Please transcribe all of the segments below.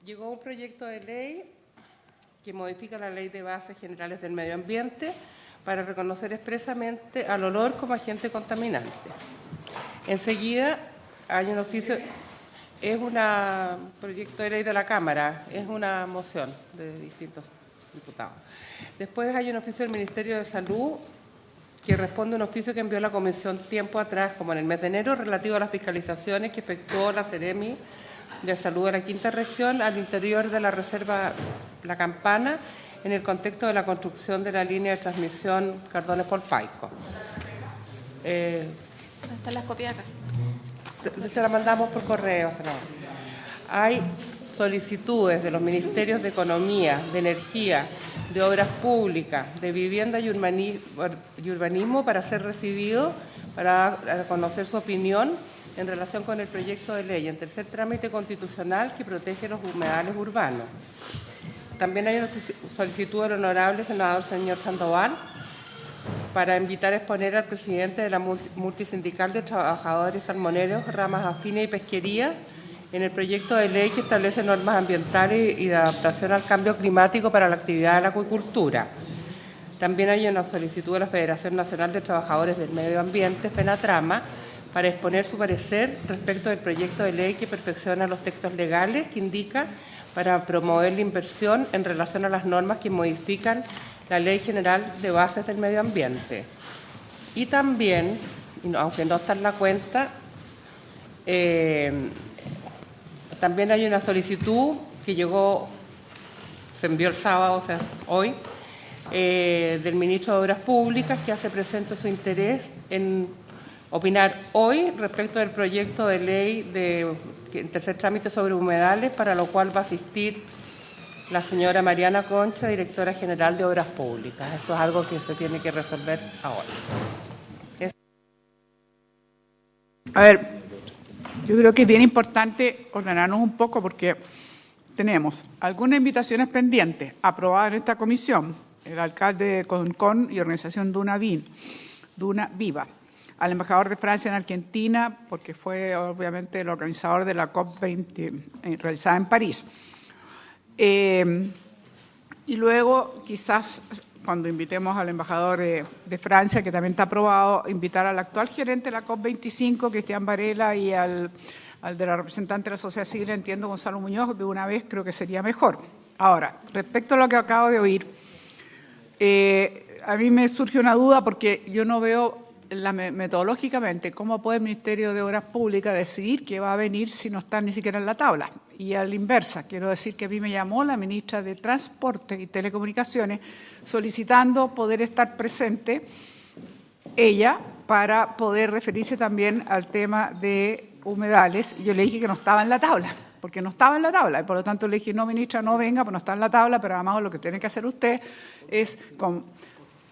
Llegó un proyecto de ley que modifica la Ley de Bases Generales del Medio Ambiente para reconocer expresamente al olor como agente contaminante. Enseguida hay un oficio, es un proyecto de ley de la Cámara, es una moción de distintos diputados. Después hay un oficio del Ministerio de Salud que responde a un oficio que envió la Comisión tiempo atrás, como en el mes de enero, relativo a las fiscalizaciones que efectuó la Seremi de Salud de la Quinta Región al interior de la Reserva La Campana en el contexto de la construcción de la línea de transmisión Cardones-Polpaico. Están las copias acá. Se la mandamos por correo. Hay solicitudes de los Ministerios de Economía, de Energía, de Obras Públicas, de Vivienda y Urbanismo para ser recibidos, para conocer su opinión en relación con el proyecto de ley en tercer trámite constitucional que protege los humedales urbanos. También hay una solicitud del honorable senador señor Sandoval para invitar a exponer al presidente de la Multisindical de Trabajadores Salmoneros, Ramas Afines y Pesquería en el proyecto de ley que establece normas ambientales y de adaptación al cambio climático para la actividad de la acuicultura. También hay una solicitud de la Federación Nacional de Trabajadores del Medio Ambiente, FENATRAMA, para exponer su parecer respecto del proyecto de ley que perfecciona los textos legales que indica para promover la inversión en relación a las normas que modifican la Ley General de Bases del Medio Ambiente. Y también, aunque no está en la cuenta, también hay una solicitud que llegó, se envió el sábado, o sea, hoy, del ministro de Obras Públicas que hace presente su interés en opinar hoy respecto del proyecto de ley en tercer trámite sobre humedales, para lo cual va a asistir la señora Mariana Concha, directora general de Obras Públicas. Eso es algo que se tiene que resolver ahora. A ver, yo creo que es bien importante ordenarnos un poco porque tenemos algunas invitaciones pendientes aprobadas en esta comisión, el alcalde de Concón y organización Duna Viva, al embajador de Francia en Argentina, porque fue obviamente el organizador de la COP20 realizada en París. Y luego, quizás, cuando invitemos al embajador de Francia, que también está aprobado, invitar al actual gerente de la COP25, Cristian Varela, y al de la representante de la sociedad civil, entiendo, Gonzalo Muñoz, de una vez creo que sería mejor. Ahora, respecto a lo que acabo de oír, a mí me surge una duda porque yo no veo metodológicamente cómo puede el Ministerio de Obras Públicas decidir que va a venir si no está ni siquiera en la tabla. Y a la inversa, quiero decir que a mí me llamó la ministra de Transporte y Telecomunicaciones solicitando poder estar presente ella para poder referirse también al tema de humedales. Yo le dije que no estaba en la tabla, porque no estaba en la tabla, y por lo tanto le dije, no, ministra, no venga, pues no está en la tabla, pero además lo que tiene que hacer usted es con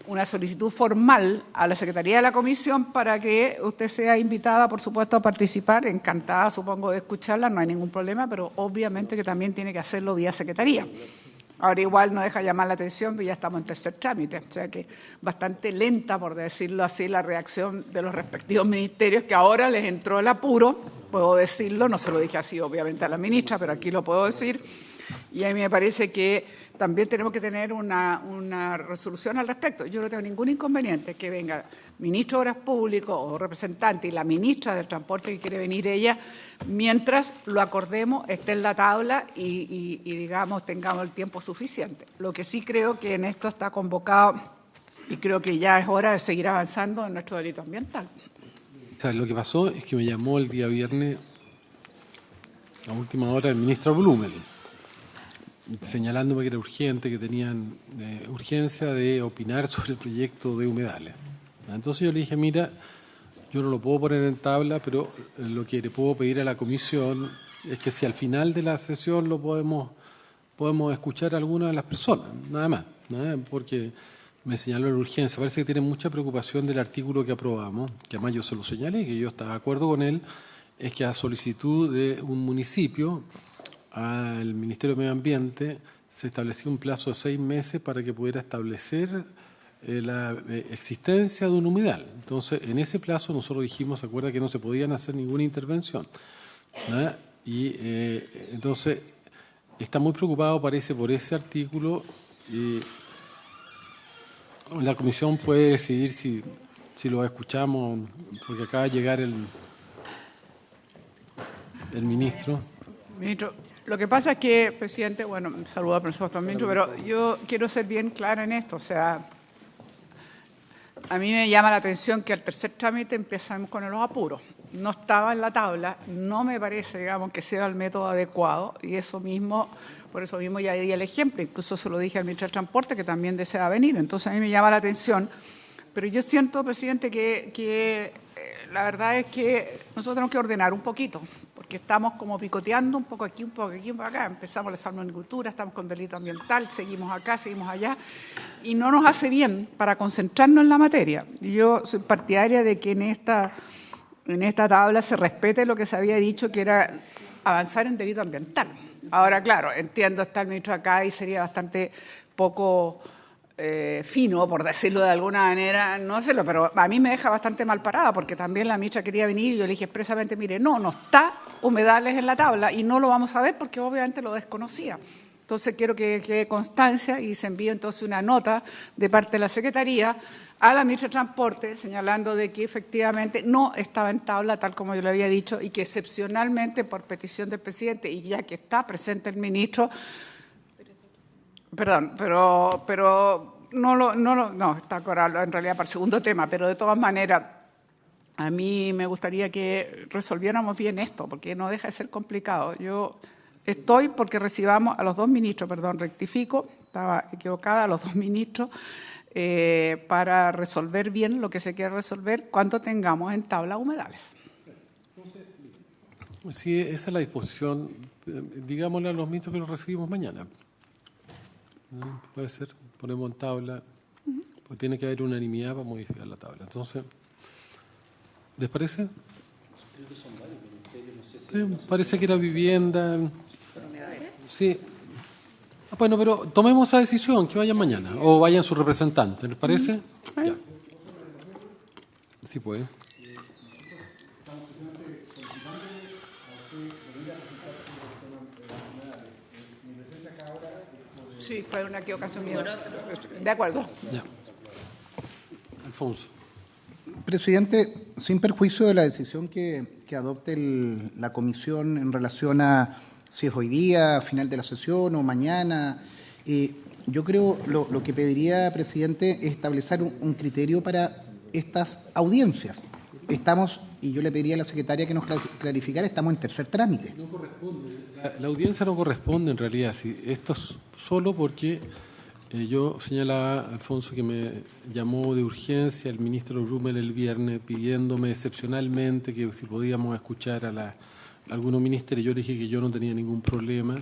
una solicitud formal a la Secretaría de la Comisión para que usted sea invitada, por supuesto, a participar. Encantada, supongo, de escucharla, no hay ningún problema, pero obviamente que también tiene que hacerlo vía Secretaría. Ahora igual no deja llamar la atención, pero ya estamos en tercer trámite, o sea que bastante lenta, por decirlo así, la reacción de los respectivos ministerios, que ahora les entró el apuro, puedo decirlo, no se lo dije así obviamente a la ministra, pero aquí lo puedo decir, y a mí me parece que también tenemos que tener una resolución al respecto. Yo no tengo ningún inconveniente que venga ministro de Obras Públicas o representante y la ministra del Transporte que quiere venir ella, mientras lo acordemos, esté en la tabla y digamos, tengamos el tiempo suficiente. Lo que sí creo que en esto está convocado y creo que ya es hora de seguir avanzando en nuestro delito ambiental. ¿Sabes? Lo que pasó es que me llamó el día viernes, a última hora, el ministro Blumel, señalándome que era urgente, que tenían urgencia de opinar sobre el proyecto de humedales. Entonces yo le dije, mira, yo no lo puedo poner en tabla, pero lo que le puedo pedir a la comisión es que si al final de la sesión lo podemos escuchar a alguna de las personas, nada más, porque me señaló la urgencia. Parece que tiene mucha preocupación del artículo que aprobamos, que además yo se lo señalé, que yo estaba de acuerdo con él, es que a solicitud de un municipio al Ministerio de Medio Ambiente se estableció un plazo de 6 meses para que pudiera establecer la existencia de un humedal. Entonces, en ese plazo nosotros dijimos, ¿se acuerda?, que no se podían hacer ninguna intervención, ¿no? Y entonces, está muy preocupado, parece, por ese artículo. La comisión puede decidir si lo escuchamos, porque acaba de llegar el ministro. Ministro, lo que pasa es que, presidente, bueno, saludo al presupuesto al ministro, pero yo quiero ser bien clara en esto. O sea, a mí me llama la atención que al tercer trámite empezamos con los apuros. No estaba en la tabla, no me parece, digamos, que sea el método adecuado, y eso mismo, por eso mismo ya di el ejemplo, incluso se lo dije al ministro de Transporte, que también desea venir. Entonces a mí me llama la atención, pero yo siento, presidente, que la verdad es que nosotros tenemos que ordenar un poquito, porque estamos como picoteando un poco aquí, un poco aquí, un poco acá. Empezamos la salmonicultura, estamos con delito ambiental, seguimos acá, seguimos allá, y no nos hace bien para concentrarnos en la materia. Yo soy partidaria de que en esta tabla se respete lo que se había dicho, que era avanzar en delito ambiental. Ahora, claro, entiendo, está el ministro acá y sería bastante poco fino, por decirlo de alguna manera, no hacerlo, pero a mí me deja bastante mal parada, porque también la ministra quería venir y yo le dije expresamente, mire, no está humedales en la tabla y no lo vamos a ver porque obviamente lo desconocía. Entonces quiero que quede constancia y se envíe entonces una nota de parte de la Secretaría a la ministra de Transporte señalando de que efectivamente no estaba en tabla tal como yo le había dicho y que excepcionalmente por petición del presidente y ya que está presente el ministro, perdón, pero no, está acordado en realidad para el segundo tema, pero de todas maneras a mí me gustaría que resolviéramos bien esto porque no deja de ser complicado. Yo estoy porque recibamos a los dos ministros, rectifico, estaba equivocada, a los dos ministros, para resolver bien lo que se quiere resolver cuando tengamos en tabla humedales. Sí, esa es la disposición. Digámosle a los ministros que los recibimos mañana. Puede ser, ponemos en tabla, pues tiene que haber unanimidad para modificar la tabla. Entonces, ¿les parece? Sí, parece que era vivienda. Sí. Bueno, pero tomemos esa decisión, que vayan mañana, o vayan sus representantes, ¿les parece? Ya. Sí puede. Sí, fue una equivocación mía. De acuerdo. Ya. Alfonso. Presidente, sin perjuicio de la decisión que adopte la comisión en relación a si es hoy día, a final de la sesión o mañana, yo creo lo que pediría, presidente, es establecer un criterio para estas audiencias. Estamos, y yo le pediría a la secretaria que nos clarificara, estamos en tercer trámite. No corresponde. La audiencia no corresponde en realidad. Sí, esto es solo porque yo señalaba, Alfonso, que me llamó de urgencia el ministro Rummel el viernes pidiéndome excepcionalmente que si podíamos escuchar a algunos ministerios. Yo le dije que yo no tenía ningún problema,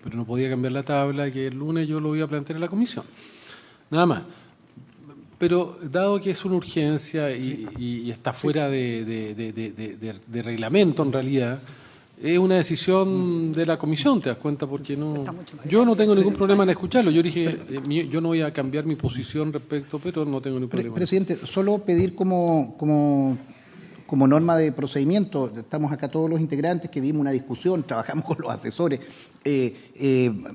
pero no podía cambiar la tabla, que el lunes yo lo iba a plantear en la comisión. Nada más. Pero dado que es una urgencia y está fuera de reglamento en realidad, es una decisión de la comisión, ¿te das cuenta? Porque yo no tengo ningún problema en escucharlo. Yo dije, yo no voy a cambiar mi posición respecto, pero no tengo ningún problema. Presidente, solo pedir como norma de procedimiento, estamos acá todos los integrantes que dimos una discusión, trabajamos con los asesores,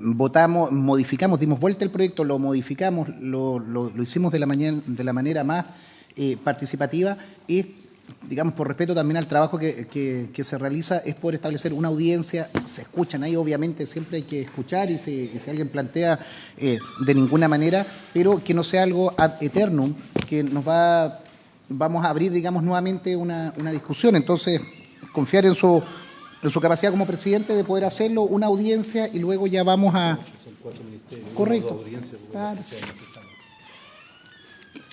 votamos, modificamos, dimos vuelta al proyecto, lo modificamos, lo hicimos de la manera más participativa y, digamos, por respeto también al trabajo que se realiza, es por establecer una audiencia. Se escuchan ahí, obviamente, siempre hay que escuchar y si alguien plantea de ninguna manera, pero que no sea algo ad eternum, que vamos a abrir, digamos, nuevamente una discusión. Entonces, confiar en su capacidad como presidente de poder hacerlo, una audiencia y luego ya vamos a... Correcto. Claro.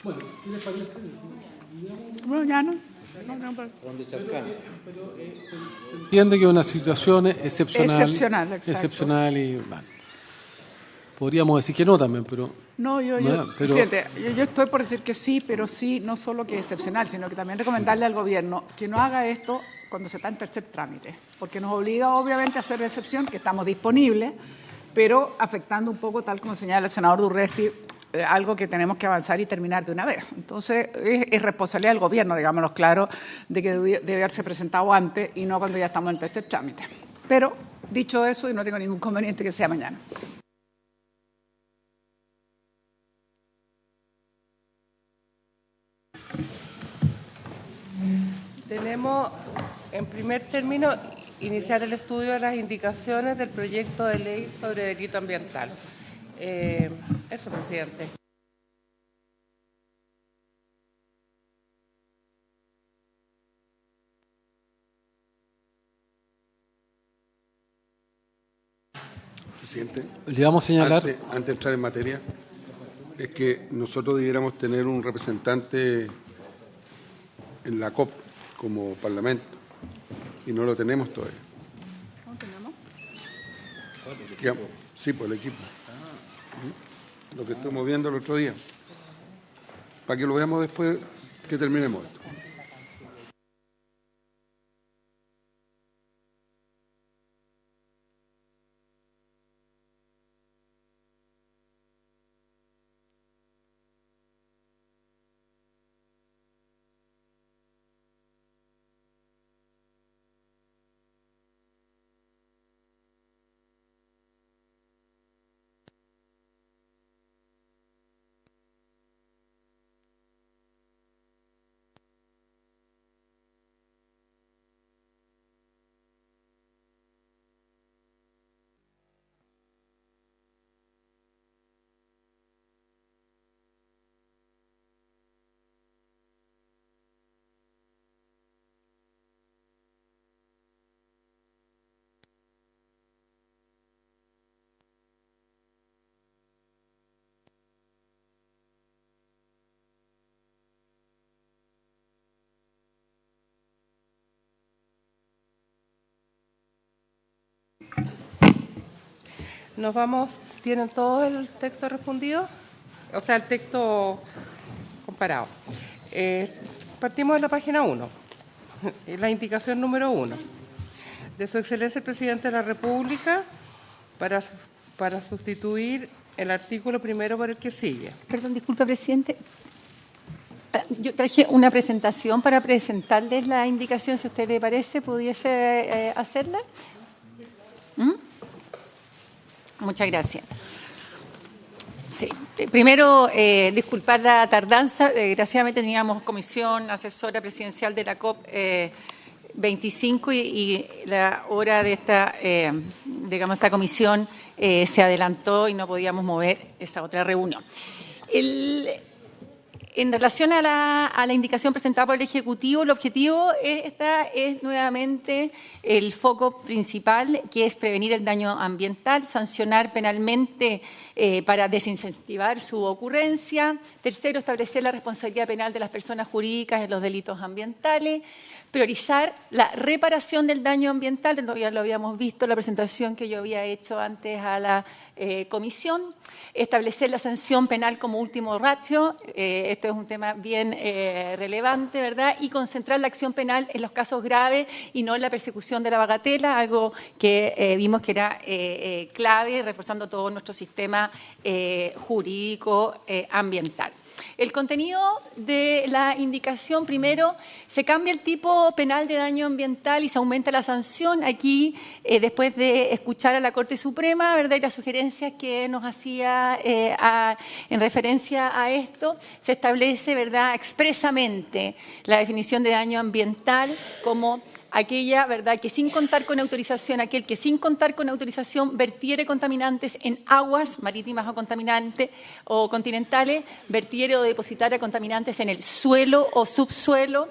Bueno, ¿qué les parece? Bueno, ya no. ¿Dónde se alcanza? Se entiende que es una situación excepcional. Excepcional y bueno, podríamos decir que no también, pero... Presidente, yo estoy por decir que sí, pero sí, no solo que es excepcional, sino que también recomendarle al gobierno que no haga esto cuando se está en tercer trámite, porque nos obliga obviamente a hacer la excepción, que estamos disponibles, pero afectando un poco, tal como señala el senador Durresti, algo que tenemos que avanzar y terminar de una vez. Entonces, es responsabilidad del gobierno, digámoslo claro, de que debe haberse presentado antes y no cuando ya estamos en tercer trámite. Pero Dicho eso, y no tengo ningún inconveniente que sea mañana. Tenemos, en primer término, iniciar el estudio de las indicaciones del proyecto de ley sobre delito ambiental. Eso, presidente. Presidente, Le vamos a señalar. antes de entrar en materia, es que nosotros debiéramos tener un representante en la COP como Parlamento y no lo tenemos todavía. ¿No tenemos? Sí, por el equipo. Lo que estuvimos viendo el otro día. Para que lo veamos después que terminemos esto. Nos vamos, ¿tienen todo el texto respondido? O sea, el texto comparado. Partimos de la página 1, la indicación número 1. De Su Excelencia el Presidente de la República para sustituir el artículo primero por el que sigue. Perdón, disculpe, presidente. Yo traje una presentación para presentarles la indicación, si a usted le parece, pudiese hacerla. Muchas gracias. Sí. Primero, disculpar la tardanza. Desgraciadamente teníamos comisión asesora presidencial de la COP 25 y la hora de esta comisión se adelantó y no podíamos mover esa otra reunión. En relación a la indicación presentada por el Ejecutivo, el objetivo es nuevamente el foco principal, que es prevenir el daño ambiental, sancionar penalmente para desincentivar su ocurrencia. Tercero, establecer la responsabilidad penal de las personas jurídicas en los delitos ambientales. Priorizar la reparación del daño ambiental, ya lo habíamos visto en la presentación que yo había hecho antes a la comisión. Establecer la sanción penal como último ratio, esto es un tema bien relevante, ¿verdad? Y concentrar la acción penal en los casos graves y no en la persecución de la bagatela, algo que vimos que era clave, reforzando todo nuestro sistema jurídico ambiental. El contenido de la indicación, primero, se cambia el tipo penal de daño ambiental y se aumenta la sanción. Aquí, después de escuchar a la Corte Suprema, ¿verdad?, y las sugerencias que nos hacía en referencia a esto, se establece, ¿verdad?, expresamente la definición de daño ambiental como aquella, ¿verdad?, que sin contar con autorización, aquel que sin contar con autorización vertiere contaminantes en aguas marítimas o contaminantes o continentales, vertiere o depositara contaminantes en el suelo o subsuelo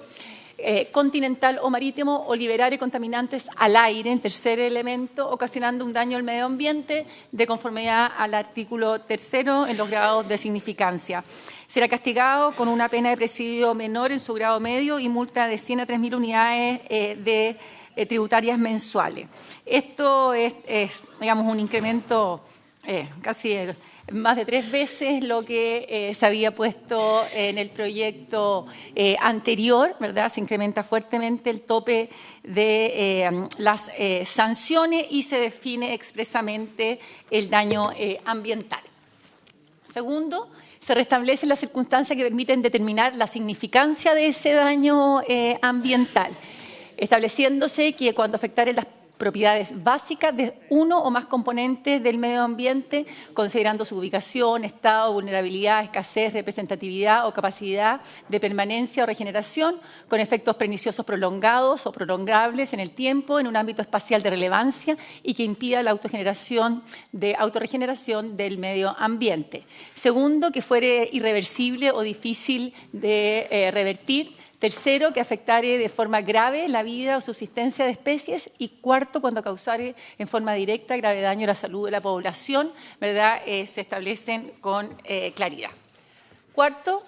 continental o marítimo, o liberare contaminantes al aire, en tercer elemento, ocasionando un daño al medio ambiente de conformidad al artículo 3º en los grados de significancia. Será castigado con una pena de presidio menor en su grado medio y multa de 100 a 3.000 unidades tributarias mensuales. Esto es, digamos, un incremento casi más de 3 veces lo que se había puesto en el proyecto anterior, ¿verdad? Se incrementa fuertemente el tope de las sanciones y se define expresamente el daño ambiental. Segundo, se restablecen las circunstancias que permiten determinar la significancia de ese daño ambiental, estableciéndose que cuando afectaren las propiedades básicas de uno o más componentes del medio ambiente, considerando su ubicación, estado, vulnerabilidad, escasez, representatividad o capacidad de permanencia o regeneración, con efectos perniciosos prolongados o prolongables en el tiempo, en un ámbito espacial de relevancia y que impida la autorregeneración del medio ambiente. Segundo, que fuere irreversible o difícil de revertir. Tercero, que afectare de forma grave la vida o subsistencia de especies. Y cuarto, cuando causare en forma directa grave daño a la salud de la población, ¿verdad? Se establecen con claridad. Cuarto,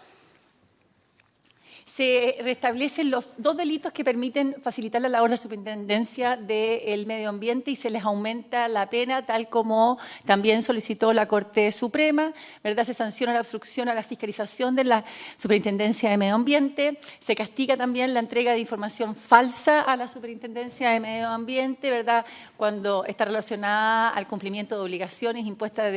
se restablecen los 2 delitos que permiten facilitar la labor de la Superintendencia del Medio Ambiente y se les aumenta la pena, tal como también solicitó la Corte Suprema, ¿verdad? Se sanciona la obstrucción a la fiscalización de la Superintendencia de Medio Ambiente, se castiga también la entrega de información falsa a la Superintendencia de Medio Ambiente, ¿verdad? Cuando está relacionada al cumplimiento de obligaciones impuestas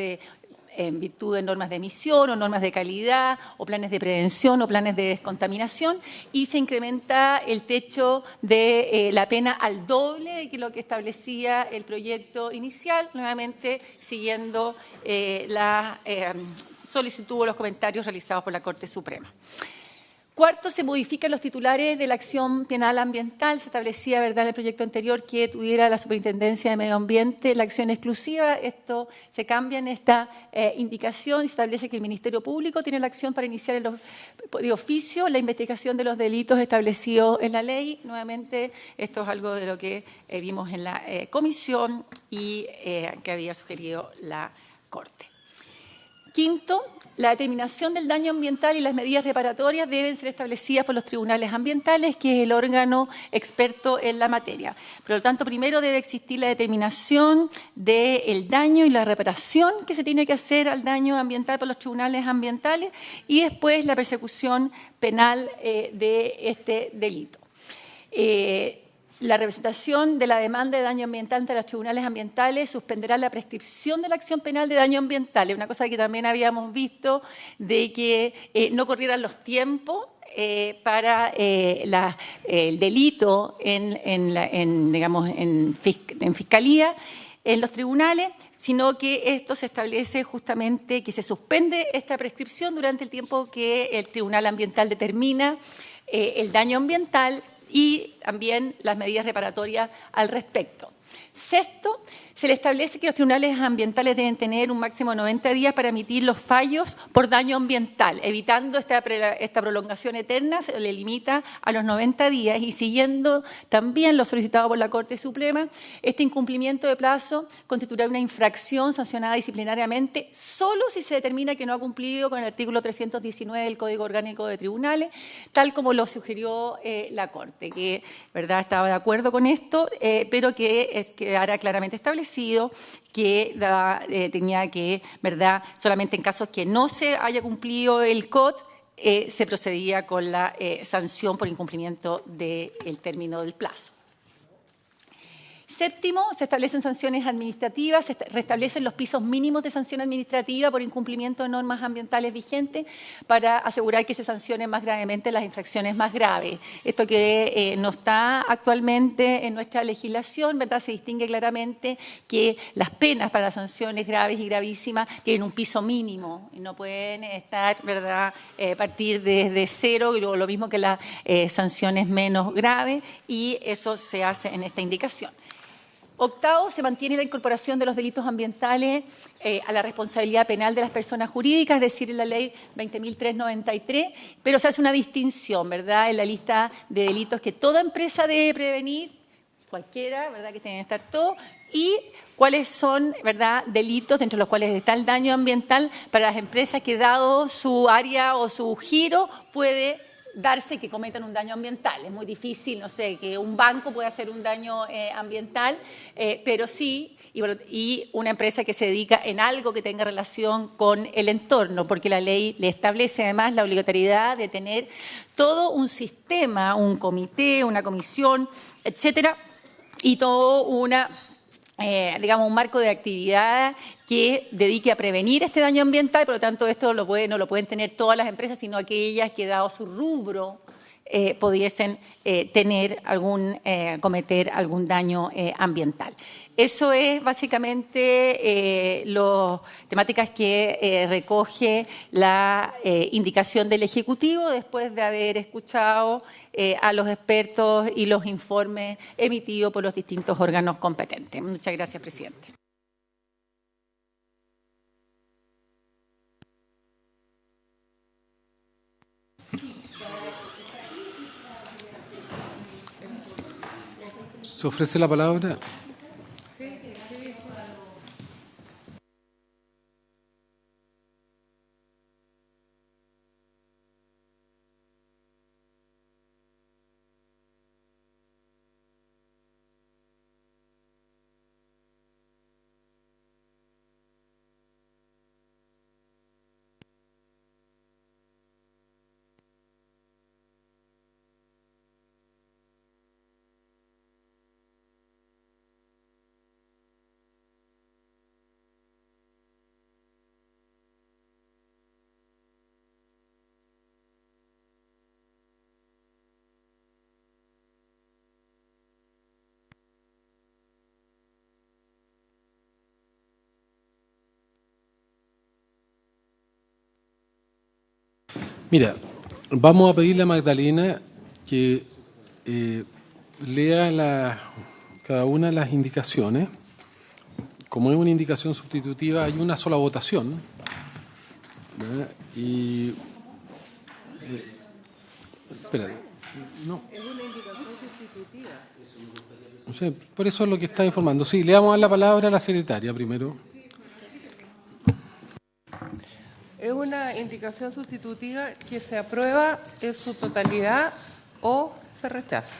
en virtud de normas de emisión o normas de calidad o planes de prevención o planes de descontaminación, y se incrementa el techo de la pena al doble de lo que establecía el proyecto inicial, nuevamente siguiendo la solicitud o los comentarios realizados por la Corte Suprema. Cuarto, se modifican los titulares de la acción penal ambiental. Se establecía, ¿verdad?, en el proyecto anterior que tuviera la Superintendencia de Medio Ambiente la acción exclusiva. Esto se cambia en esta indicación y se establece que el Ministerio Público tiene la acción para iniciar de oficio la investigación de los delitos establecidos en la ley. Nuevamente, esto es algo de lo que vimos en la comisión y que había sugerido la Corte. Quinto, la determinación del daño ambiental y las medidas reparatorias deben ser establecidas por los tribunales ambientales, que es el órgano experto en la materia. Por lo tanto, primero debe existir la determinación del daño y la reparación que se tiene que hacer al daño ambiental por los tribunales ambientales y después la persecución penal de este delito. La representación de la demanda de daño ambiental ante los tribunales ambientales suspenderá la prescripción de la acción penal de daño ambiental. Es una cosa que también habíamos visto, de que no corrieran los tiempos para el delito en fiscalía, en los tribunales, sino que esto se establece justamente que se suspende esta prescripción durante el tiempo que el tribunal ambiental determina el daño ambiental y también las medidas reparatorias al respecto. Sexto, se le establece que los tribunales ambientales deben tener un máximo de 90 días para emitir los fallos por daño ambiental, evitando esta prolongación eterna, se le limita a los 90 días y siguiendo también lo solicitado por la Corte Suprema, este incumplimiento de plazo constituirá una infracción sancionada disciplinariamente solo si se determina que no ha cumplido con el artículo 319 del Código Orgánico de Tribunales, tal como lo sugirió la Corte, que ¿verdad?, estaba de acuerdo con esto, pero que quedara claramente establecido que tenía que, ¿verdad?, solamente en casos que no se haya cumplido el COT, se procedía con la sanción por incumplimiento del término del plazo. Séptimo, se establecen sanciones administrativas, se restablecen los pisos mínimos de sanción administrativa por incumplimiento de normas ambientales vigentes para asegurar que se sancionen más gravemente las infracciones más graves. Esto que no está actualmente en nuestra legislación, ¿verdad?, se distingue claramente que las penas para las sanciones graves y gravísimas tienen un piso mínimo y no pueden estar, ¿verdad?, partir desde cero, y luego lo mismo que las sanciones menos graves, y eso se hace en esta indicación. Octavo, se mantiene la incorporación de los delitos ambientales a la responsabilidad penal de las personas jurídicas, es decir, en la ley 20.393, pero se hace una distinción, ¿verdad?, en la lista de delitos que toda empresa debe prevenir, cualquiera, ¿verdad?, que tienen que estar todos, y cuáles son, ¿verdad?, delitos, entre los cuales está el daño ambiental para las empresas que, dado su área o su giro, puede darse que cometan un daño ambiental. Es muy difícil, no sé, que un banco pueda hacer un daño ambiental, pero sí, y una empresa que se dedica en algo que tenga relación con el entorno, porque la ley le establece además la obligatoriedad de tener todo un sistema, un comité, una comisión, etcétera, y todo digamos, un marco de actividad que dedique a prevenir este daño ambiental. Por lo tanto, esto no lo pueden tener todas las empresas, sino aquellas que, dado su rubro, pudiesen cometer algún daño ambiental. Eso es básicamente las temáticas que recoge la indicación del Ejecutivo después de haber escuchado a los expertos y los informes emitidos por los distintos órganos competentes. Muchas gracias, presidente. ¿Se ofrece la palabra? Mira, vamos a pedirle a Magdalena que lea cada una de las indicaciones. Como es una indicación sustitutiva, hay una sola votación, ¿verdad? Y espérate, no. Es una indicación sustitutiva. No sé, por eso es lo que está informando. Sí, le vamos a dar la palabra a la secretaria primero. Es una indicación sustitutiva que se aprueba en su totalidad o se rechaza.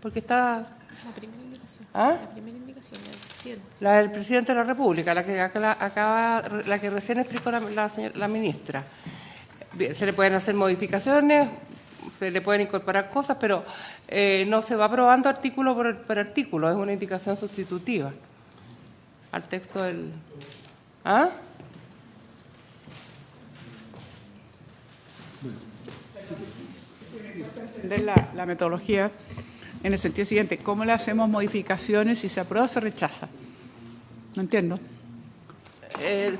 Porque está... La primera indicación. ¿Ah? La primera indicación del presidente. La del presidente de la República, la que recién explicó la ministra. Bien, se le pueden hacer modificaciones, se le pueden incorporar cosas, pero no se va aprobando artículo por artículo, es una indicación sustitutiva al texto del... ¿Ah? De la metodología en el sentido siguiente: ¿cómo le hacemos modificaciones si se aprueba o se rechaza? No entiendo.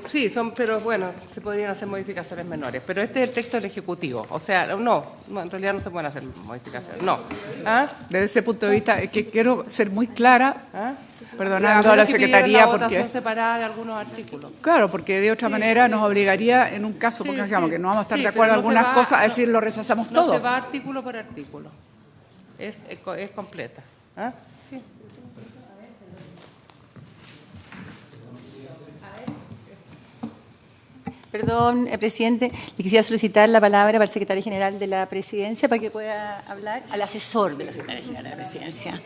Sí, pero bueno, se podrían hacer modificaciones menores, pero este es el texto del Ejecutivo, o sea, no, en realidad no se pueden hacer modificaciones, no. ¿Ah? Desde ese punto de vista, es que quiero ser muy clara, ¿Ah? perdonando a la Secretaría, porque votación porque separada de algunos artículos. claro, porque de otra manera nos obligaría en un caso, porque digamos que no vamos a estar de acuerdo en pero algunas cosas, a decir lo rechazamos todo. No se va artículo por artículo, es completa. ¿Ah? Sí. Perdón, presidente, le quisiera solicitar la palabra para el secretario general de la Presidencia para que pueda hablar al asesor de la Secretaría General de la Presidencia.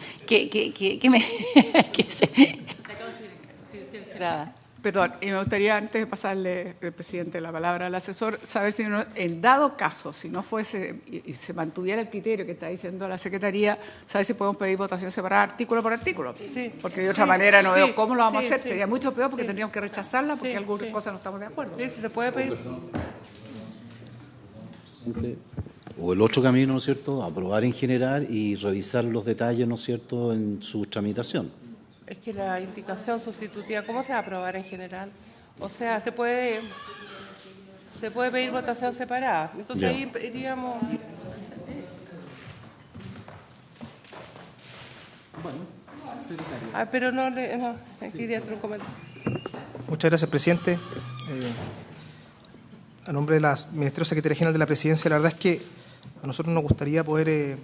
Perdón, y me gustaría, antes de pasarle, el presidente, la palabra al asesor, saber si en dado caso, si no fuese y se mantuviera el criterio que está diciendo la Secretaría, saber si podemos pedir votación separada artículo por artículo. Sí. Porque de otra manera no veo Sí. cómo lo vamos a hacer. Sí. Sería mucho peor porque tendríamos que rechazarla porque Sí. algunas Sí. cosas no estamos de acuerdo. Sí, se puede pedir. O el otro camino, ¿no es cierto?, aprobar en general y revisar los detalles, ¿no es cierto?, en su tramitación. Es que la indicación sustitutiva, ¿cómo se va a aprobar en general? O sea, se puede pedir votación separada. Entonces Ya. ahí iríamos... Pero no, quería hacer un comentario. Muchas gracias, presidente. A nombre de la Ministerio Secretaría General de la Presidencia, la verdad es que a nosotros nos gustaría poder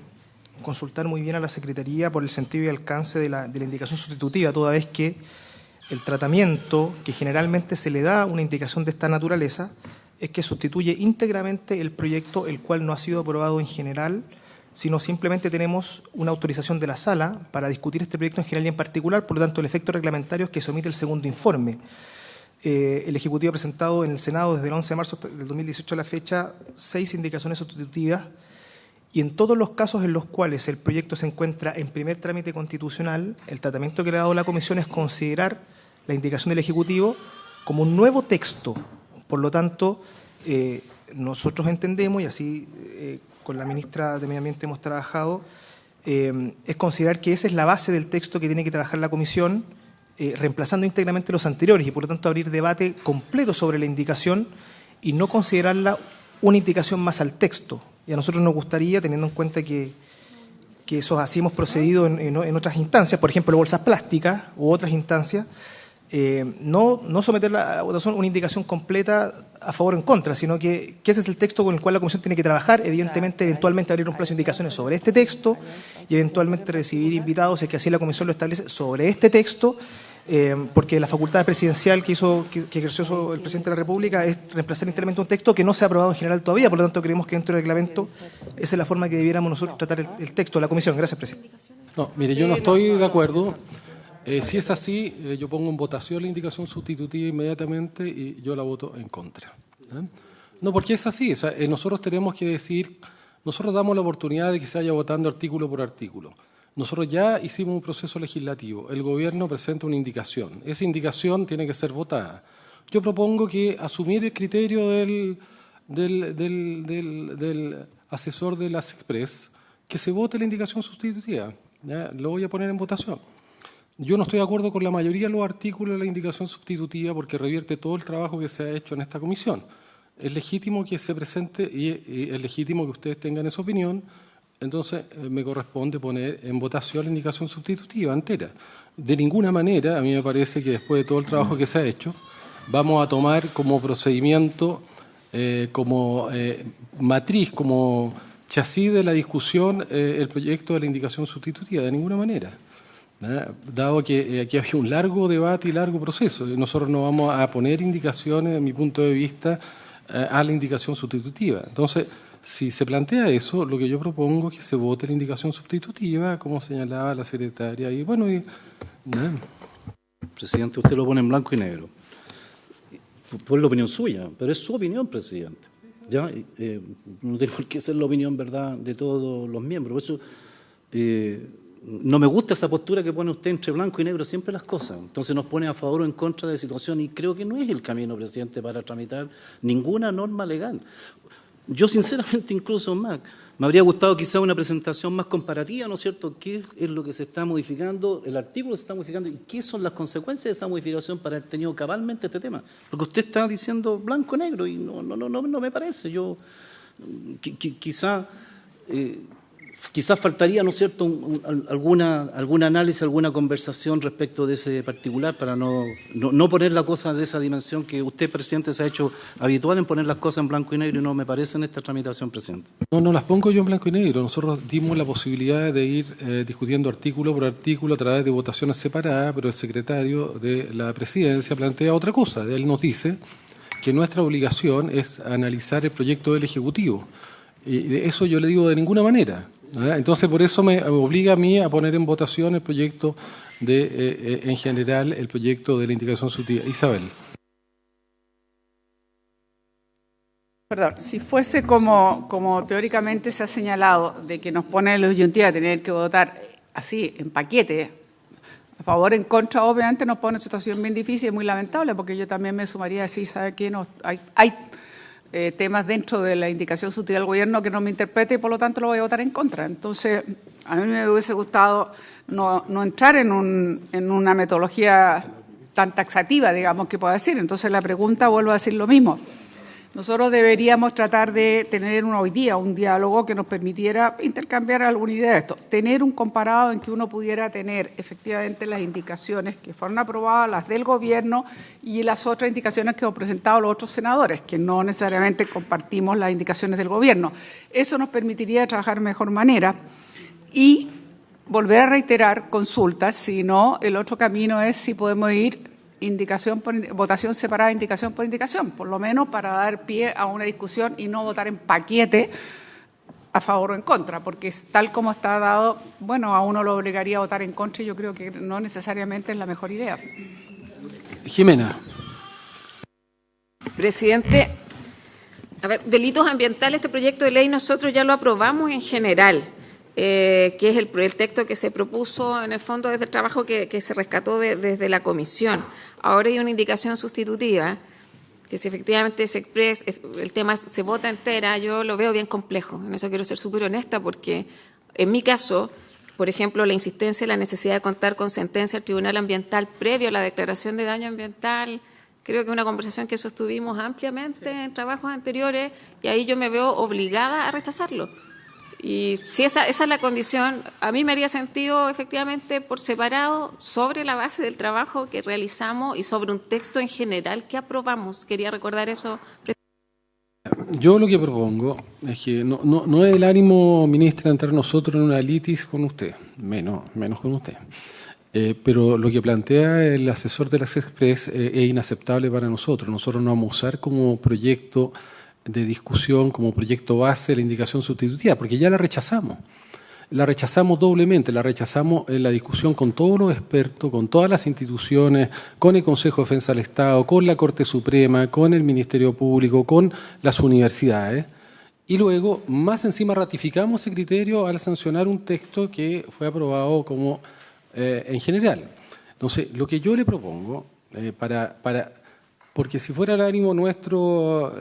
consultar muy bien a la Secretaría por el sentido y alcance de la indicación sustitutiva, toda vez que el tratamiento que generalmente se le da a una indicación de esta naturaleza es que sustituye íntegramente el proyecto, el cual no ha sido aprobado en general, sino simplemente tenemos una autorización de la sala para discutir este proyecto en general y en particular. Por lo tanto, el efecto reglamentario es que se omite el segundo informe. El Ejecutivo ha presentado en el Senado desde el 11 de marzo del 2018 a la fecha 6 indicaciones sustitutivas, y en todos los casos en los cuales el proyecto se encuentra en primer trámite constitucional, el tratamiento que le ha dado la Comisión es considerar la indicación del Ejecutivo como un nuevo texto. Por lo tanto, nosotros entendemos, y así la ministra de Medio Ambiente hemos trabajado, es considerar que esa es la base del texto que tiene que trabajar la comisión, reemplazando íntegramente los anteriores y por lo tanto abrir debate completo sobre la indicación y no considerarla una indicación más al texto. Y a nosotros nos gustaría, teniendo en cuenta que eso así hemos procedido en otras instancias, por ejemplo, bolsas plásticas u otras instancias, no someter a la votación una indicación completa a favor o en contra, sino que ese es el texto con el cual la Comisión tiene que trabajar, evidentemente, eventualmente abrir un plazo de indicaciones sobre este texto y eventualmente recibir invitados, si es que así la Comisión lo establece, sobre este texto, porque la facultad presidencial que ejerció el Presidente de la República es reemplazar íntegramente un texto que no se ha aprobado en general todavía, por lo tanto creemos que dentro del reglamento esa es la forma que debiéramos nosotros tratar el texto de la Comisión. Gracias, Presidente. No, mire, yo no estoy de acuerdo. Si es así, yo pongo en votación la indicación sustitutiva inmediatamente y yo la voto en contra. No, porque es así. O sea, nosotros tenemos que decir, nosotros damos la oportunidad de que se vaya votando artículo por artículo. Nosotros ya hicimos un proceso legislativo. El gobierno presenta una indicación. Esa indicación tiene que ser votada. Yo propongo que asumir el criterio del asesor de las Express, que se vote la indicación sustitutiva. ¿Ya? Lo voy a poner en votación. Yo no estoy de acuerdo con la mayoría de los artículos de la indicación sustitutiva porque revierte todo el trabajo que se ha hecho en esta comisión. Es legítimo que se presente y es legítimo que ustedes tengan esa opinión, entonces me corresponde poner en votación la indicación sustitutiva entera. De ninguna manera, a mí me parece que después de todo el trabajo que se ha hecho, vamos a tomar como procedimiento, como matriz, como chasis de la discusión el proyecto de la indicación sustitutiva, de ninguna manera. Dado que aquí había un largo debate y largo proceso, nosotros no vamos a poner indicaciones, desde mi punto de vista, a la indicación sustitutiva. Entonces, si se plantea eso, lo que yo propongo es que se vote la indicación sustitutiva, como señalaba la secretaria. Y bueno, Presidente, usted lo pone en blanco y negro. Por la opinión suya, pero es su opinión, presidente. ¿Ya? No tiene por qué ser la opinión, ¿verdad?, de todos los miembros. Por eso, no me gusta esa postura que pone usted entre blanco y negro siempre las cosas. Entonces nos pone a favor o en contra de situación y creo que no es el camino, presidente, para tramitar ninguna norma legal. Yo sinceramente incluso más, me habría gustado quizá una presentación más comparativa, ¿no es cierto?, qué es lo que se está modificando, el artículo se está modificando y qué son las consecuencias de esa modificación para haber tenido cabalmente este tema. Porque usted está diciendo blanco y negro y no me parece. Yo quizás faltaría, ¿no es cierto?, algún análisis, alguna conversación respecto de ese particular para no poner la cosa de esa dimensión que usted, presidente, se ha hecho habitual en poner las cosas en blanco y negro y no me parece en esta tramitación, presidente. No las pongo yo en blanco y negro. Nosotros dimos la posibilidad de ir discutiendo artículo por artículo a través de votaciones separadas, pero el secretario de la presidencia plantea otra cosa. Él nos dice que nuestra obligación es analizar el proyecto del Ejecutivo. Y de eso yo le digo de ninguna manera. Entonces, por eso me obliga a mí a poner en votación el proyecto en general, el proyecto de la indicación sustitutiva. Isabel. Perdón, si fuese como teóricamente se ha señalado, de que nos pone la disyuntiva a tener que votar así, en paquete, a favor, en contra, obviamente nos pone en una situación bien difícil y muy lamentable, porque yo también me sumaría a decir, ¿sabe qué? Hay temas dentro de la indicación sustitutiva del gobierno que no me interprete y por lo tanto lo voy a votar en contra. Entonces, a mí me hubiese gustado no entrar en una metodología tan taxativa, digamos, que pueda decir. Entonces, la pregunta, vuelvo a decir lo mismo. Nosotros deberíamos tratar de tener hoy día un diálogo que nos permitiera intercambiar alguna idea de esto. Tener un comparado en que uno pudiera tener efectivamente las indicaciones que fueron aprobadas, las del gobierno y las otras indicaciones que hemos presentado los otros senadores, que no necesariamente compartimos las indicaciones del gobierno. Eso nos permitiría trabajar de mejor manera y volver a reiterar consultas, si no, el otro camino es si podemos ir votación separada, indicación por indicación, por lo menos para dar pie a una discusión y no votar en paquete a favor o en contra, porque tal como está dado, bueno, a uno lo obligaría a votar en contra y yo creo que no necesariamente es la mejor idea. Jimena. Presidente, a ver, delitos ambientales, este proyecto de ley nosotros ya lo aprobamos en general. Que es el texto que se propuso en el fondo desde el trabajo que se rescató desde la comisión. Ahora hay una indicación sustitutiva que si efectivamente el tema se vota entera, yo lo veo bien complejo. En eso quiero ser súper honesta porque, en mi caso, por ejemplo, la insistencia en la necesidad de contar con sentencia del Tribunal Ambiental previo a la declaración de daño ambiental, creo que es una conversación que sostuvimos ampliamente en trabajos anteriores y ahí yo me veo obligada a rechazarlo. Y si esa es la condición, a mí me haría sentido efectivamente por separado sobre la base del trabajo que realizamos y sobre un texto en general que aprobamos. Quería recordar eso. Yo lo que propongo es que no es el ánimo, ministra, entrar nosotros en una litis con usted, menos con usted. Pero lo que plantea el asesor de las Express es inaceptable para nosotros. Nosotros no vamos a usar como proyecto de discusión, como proyecto base la indicación sustitutiva, porque ya la rechazamos. La rechazamos doblemente, la rechazamos en la discusión con todos los expertos, con todas las instituciones, con el Consejo de Defensa del Estado, con la Corte Suprema, con el Ministerio Público, con las universidades. Y luego, más encima, ratificamos ese criterio al sancionar un texto que fue aprobado como en general. Entonces, lo que yo le propongo, porque si fuera el ánimo nuestro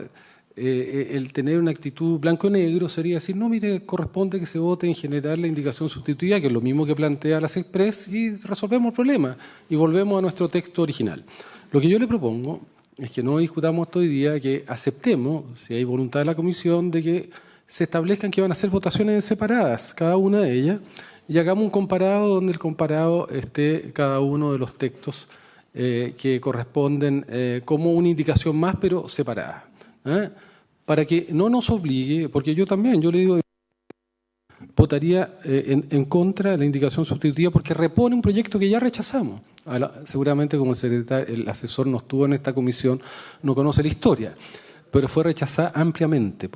el tener una actitud blanco-negro, sería decir, no, mire, corresponde que se vote en general la indicación sustitutiva, que es lo mismo que plantea las Express, y resolvemos el problema, y volvemos a nuestro texto original. Lo que yo le propongo es que no discutamos esto hoy día, que aceptemos, si hay voluntad de la Comisión, de que se establezcan que van a ser votaciones separadas, cada una de ellas, y hagamos un comparado donde el comparado esté cada uno de los textos que corresponden como una indicación más, pero separada. Para que no nos obligue, porque yo le digo, votaría en contra de la indicación sustitutiva porque repone un proyecto que ya rechazamos. Seguramente como el asesor no estuvo en esta comisión, no conoce la historia, pero fue rechazada ampliamente,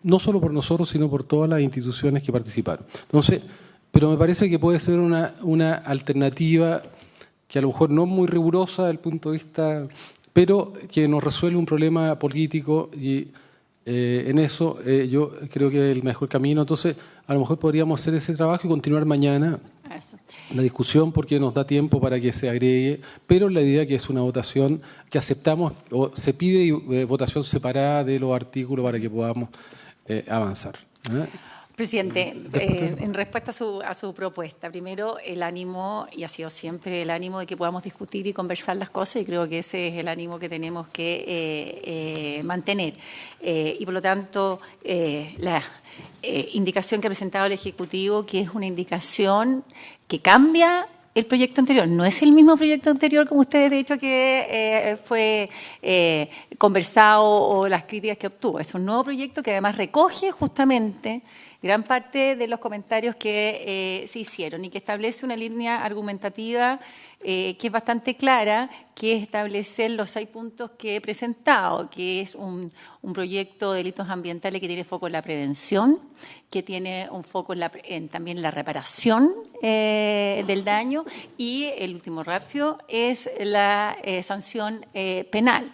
no solo por nosotros, sino por todas las instituciones que participaron. Entonces, pero me parece que puede ser una alternativa que a lo mejor no es muy rigurosa desde el punto de vista, pero que nos resuelve un problema político y en eso yo creo que es el mejor camino. Entonces, a lo mejor podríamos hacer ese trabajo y continuar mañana la discusión porque nos da tiempo para que se agregue, pero la idea que es una votación que aceptamos o se pide votación separada de los artículos para que podamos avanzar. Presidente, en respuesta a su propuesta, primero el ánimo, y ha sido siempre el ánimo de que podamos discutir y conversar las cosas, y creo que ese es el ánimo que tenemos que mantener. Y por lo tanto, la indicación que ha presentado el Ejecutivo, que es una indicación que cambia el proyecto anterior. No es el mismo proyecto anterior, como ustedes de hecho que fue conversado o las críticas que obtuvo. Es un nuevo proyecto que además recoge justamente gran parte de los comentarios que se hicieron y que establece una línea argumentativa que es bastante clara, que es establecer los 6 puntos que he presentado, que es un proyecto de delitos ambientales que tiene foco en la prevención, que tiene un foco en también la reparación del daño, y el último ratio es la sanción penal,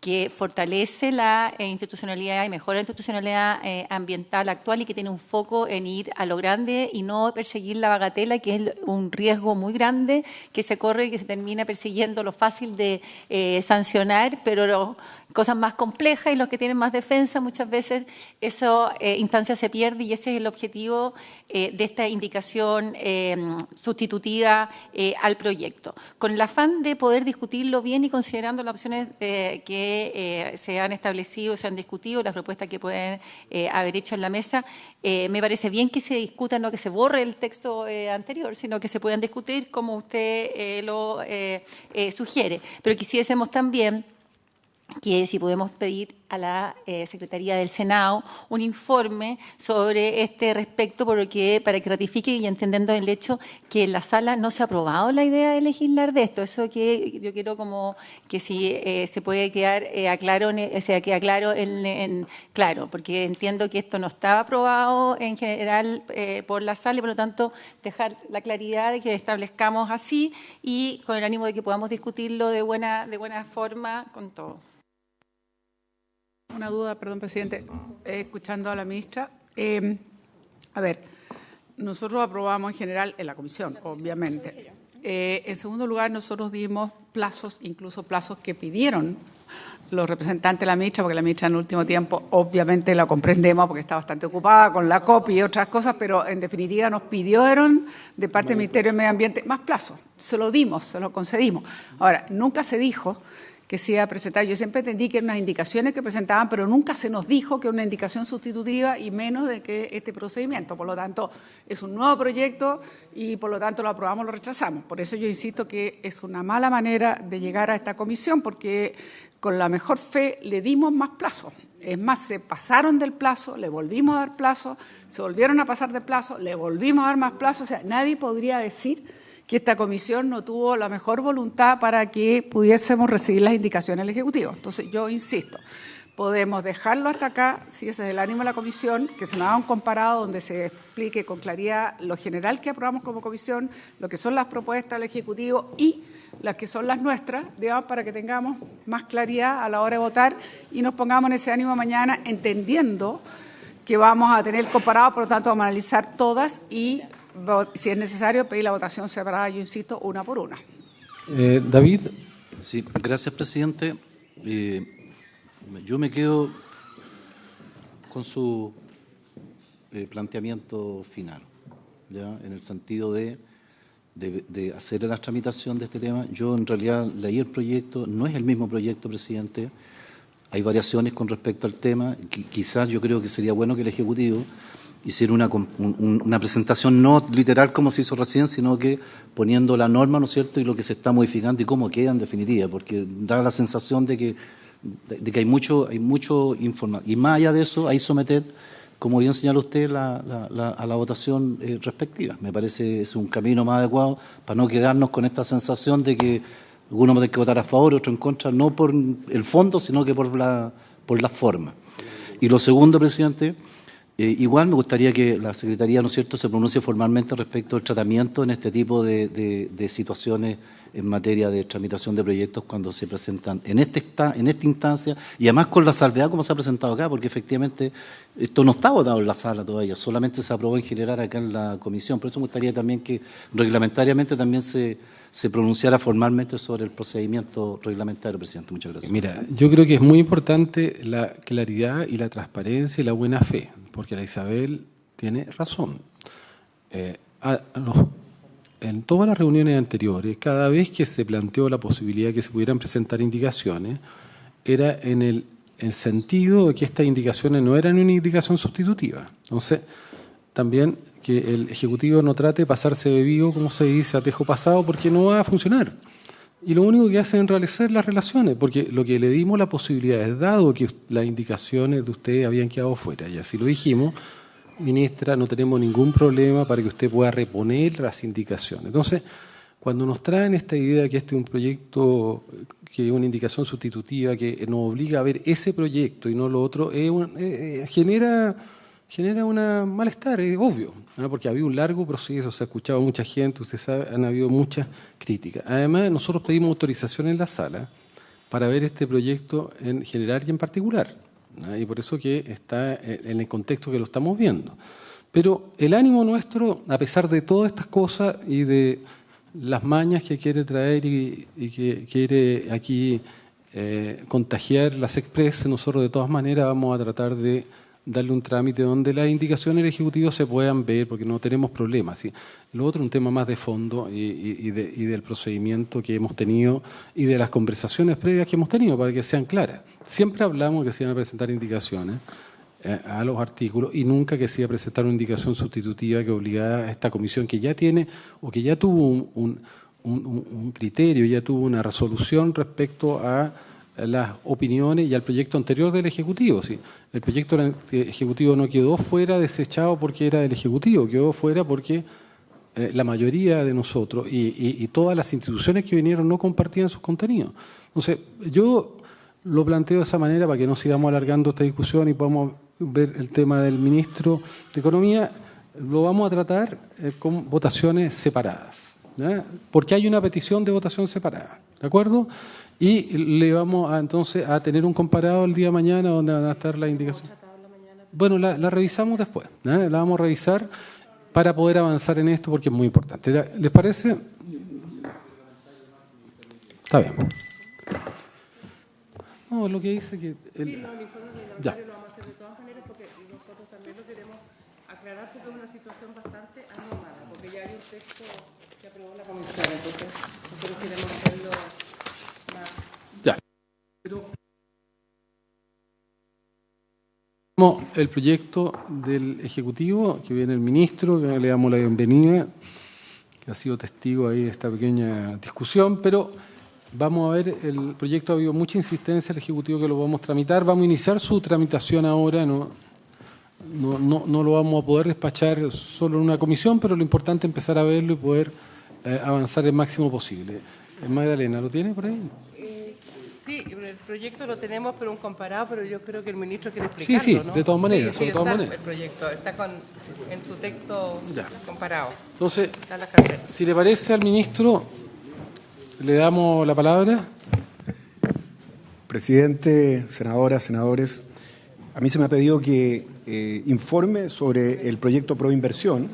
que fortalece la institucionalidad y mejora la institucionalidad ambiental actual y que tiene un foco en ir a lo grande y no perseguir la bagatela, que es un riesgo muy grande que se corre y que se termina persiguiendo lo fácil de sancionar, pero cosas más complejas y los que tienen más defensa, muchas veces esa instancia se pierde, y ese es el objetivo de esta indicación sustitutiva al proyecto. Con el afán de poder discutirlo bien y considerando las opciones que se han establecido, se han discutido, las propuestas que pueden haber hecho en la mesa, me parece bien que se discuta, no que se borre el texto anterior, sino que se puedan discutir como usted lo sugiere. Pero quisiésemos también que si podemos pedir a la Secretaría del Senado un informe sobre este respecto, para que ratifique y entendiendo el hecho que en la sala no se ha aprobado la idea de legislar de esto. Eso que yo quiero como que si se puede quedar claro, porque entiendo que esto no estaba aprobado en general por la sala y por lo tanto dejar la claridad de que establezcamos así y con el ánimo de que podamos discutirlo de buena forma con todo. Una duda, perdón, presidente, escuchando a la ministra. A ver, nosotros aprobamos en general en la comisión, obviamente. En segundo lugar, nosotros dimos plazos, incluso plazos que pidieron los representantes de la ministra, porque la ministra en el último tiempo obviamente la comprendemos porque está bastante ocupada con la COP y otras cosas, pero en definitiva nos pidieron de parte del Ministerio de Medio Ambiente más plazo. Se lo dimos, se lo concedimos. Ahora, nunca se dijo que se iba a presentar. Yo siempre entendí que eran unas indicaciones que presentaban, pero nunca se nos dijo que era una indicación sustitutiva y menos de que este procedimiento. Por lo tanto, es un nuevo proyecto y por lo tanto lo aprobamos o lo rechazamos. Por eso yo insisto que es una mala manera de llegar a esta comisión, porque con la mejor fe le dimos más plazo. Es más, se pasaron del plazo, le volvimos a dar plazo, se volvieron a pasar de plazo, le volvimos a dar más plazo. O sea, nadie podría decir que esta comisión no tuvo la mejor voluntad para que pudiésemos recibir las indicaciones del Ejecutivo. Entonces, yo insisto, podemos dejarlo hasta acá, si ese es el ánimo de la comisión, que se nos haga un comparado donde se explique con claridad lo general que aprobamos como comisión, lo que son las propuestas del Ejecutivo y las que son las nuestras, digamos, para que tengamos más claridad a la hora de votar y nos pongamos en ese ánimo mañana, entendiendo que vamos a tener comparado, por lo tanto vamos a analizar todas y, si es necesario, pedir la votación separada, yo insisto, una por una. David. Sí, gracias, presidente. Yo me quedo con su planteamiento final, ¿ya? En el sentido de hacer la tramitación de este tema. Yo en realidad leí el proyecto, no es el mismo proyecto, presidente. Hay variaciones con respecto al tema. Quizás yo creo que sería bueno que el Ejecutivo hiciera una presentación no literal como se hizo recién, sino que poniendo la norma, ¿no es cierto?, y lo que se está modificando y cómo queda en definitiva, porque da la sensación de que hay mucho información. Y más allá de eso, ahí someter, como bien señala usted, a la votación respectiva. Me parece es un camino más adecuado para no quedarnos con esta sensación de que algunos tienen que votar a favor, otros en contra, no por el fondo, sino que por la forma. Y lo segundo, presidente, igual me gustaría que la Secretaría, ¿no es cierto?, se pronuncie formalmente respecto al tratamiento en este tipo de situaciones en materia de tramitación de proyectos cuando se presentan en esta instancia, y además con la salvedad como se ha presentado acá, porque efectivamente esto no está votado en la sala todavía, solamente se aprobó en general acá en la comisión. Por eso me gustaría también que reglamentariamente también se pronunciara formalmente sobre el procedimiento reglamentario, presidente. Muchas gracias. Mira, yo creo que es muy importante la claridad y la transparencia y la buena fe, porque la Isabel tiene razón. En todas las reuniones anteriores, cada vez que se planteó la posibilidad de que se pudieran presentar indicaciones, era en el sentido de que estas indicaciones no eran una indicación sustitutiva. Entonces, también que el Ejecutivo no trate de pasarse de vivo, como se dice, a tejo pasado, porque no va a funcionar. Y lo único que hace es enrarecer las relaciones, porque lo que le dimos la posibilidad es, dado que las indicaciones de usted habían quedado fuera, y así lo dijimos, ministra, no tenemos ningún problema para que usted pueda reponer las indicaciones. Entonces, cuando nos traen esta idea que este es un proyecto, que es una indicación sustitutiva, que nos obliga a ver ese proyecto y no lo otro, genera un malestar, es obvio, ¿no? Porque había un largo proceso, se ha escuchado a mucha gente, usted sabe, han habido muchas críticas. Además, nosotros pedimos autorización en la sala para ver este proyecto en general y en particular, ¿no? Y por eso que está en el contexto que lo estamos viendo. Pero el ánimo nuestro, a pesar de todas estas cosas y de las mañas que quiere traer y que quiere aquí contagiar las Express, nosotros de todas maneras vamos a tratar de darle un trámite donde las indicaciones del Ejecutivo se puedan ver, porque no tenemos problemas, ¿sí? Lo otro es un tema más de fondo y del procedimiento que hemos tenido y de las conversaciones previas que hemos tenido, para que sean claras. Siempre hablamos que se iban a presentar indicaciones a los artículos y nunca que se iba a presentar una indicación sustitutiva que obligara a esta comisión que ya tiene o que ya tuvo un criterio, ya tuvo una resolución respecto a las opiniones y al proyecto anterior del Ejecutivo. ¿Sí? El proyecto Ejecutivo no quedó fuera desechado porque era del Ejecutivo, quedó fuera porque la mayoría de nosotros y todas las instituciones que vinieron no compartían sus contenidos. Entonces, yo lo planteo de esa manera para que no sigamos alargando esta discusión y podamos ver el tema del ministro de Economía. Lo vamos a tratar con votaciones separadas, ¿ya? Porque hay una petición de votación separada, ¿de acuerdo? Y le vamos entonces a tener un comparado el día de mañana donde van a estar las indicaciones. Bueno, la revisamos después, ¿eh? La vamos a revisar para poder avanzar en esto porque es muy importante. ¿Les parece? Está bien. No, No, es lo que dice que... Sí, no, el informe reglamentario lo vamos a hacer de todas maneras porque nosotros también lo queremos aclarar porque es una situación bastante anómala, porque ya hay un texto que aprobó la comisión, entonces nosotros queremos hacerlo más... Ya. El proyecto del Ejecutivo, que viene el ministro, que le damos la bienvenida, que ha sido testigo ahí de esta pequeña discusión, pero vamos a ver, el proyecto ha habido mucha insistencia del Ejecutivo que lo vamos a tramitar. Vamos a iniciar su tramitación ahora, no lo vamos a poder despachar solo en una comisión, pero lo importante es empezar a verlo y poder avanzar el máximo posible. Magdalena, ¿lo tiene por ahí? Sí, el proyecto lo tenemos, pero un comparado, pero yo creo que el ministro quiere explicarlo, Sí, ¿no? de todas maneras, Sí, de todas está maneras. el proyecto, está en su texto comparado. Entonces, Está la carpeta. si le parece al ministro, le damos la palabra. Presidente, senadoras, senadores, a mí se me ha pedido que informe sobre el proyecto Proinversión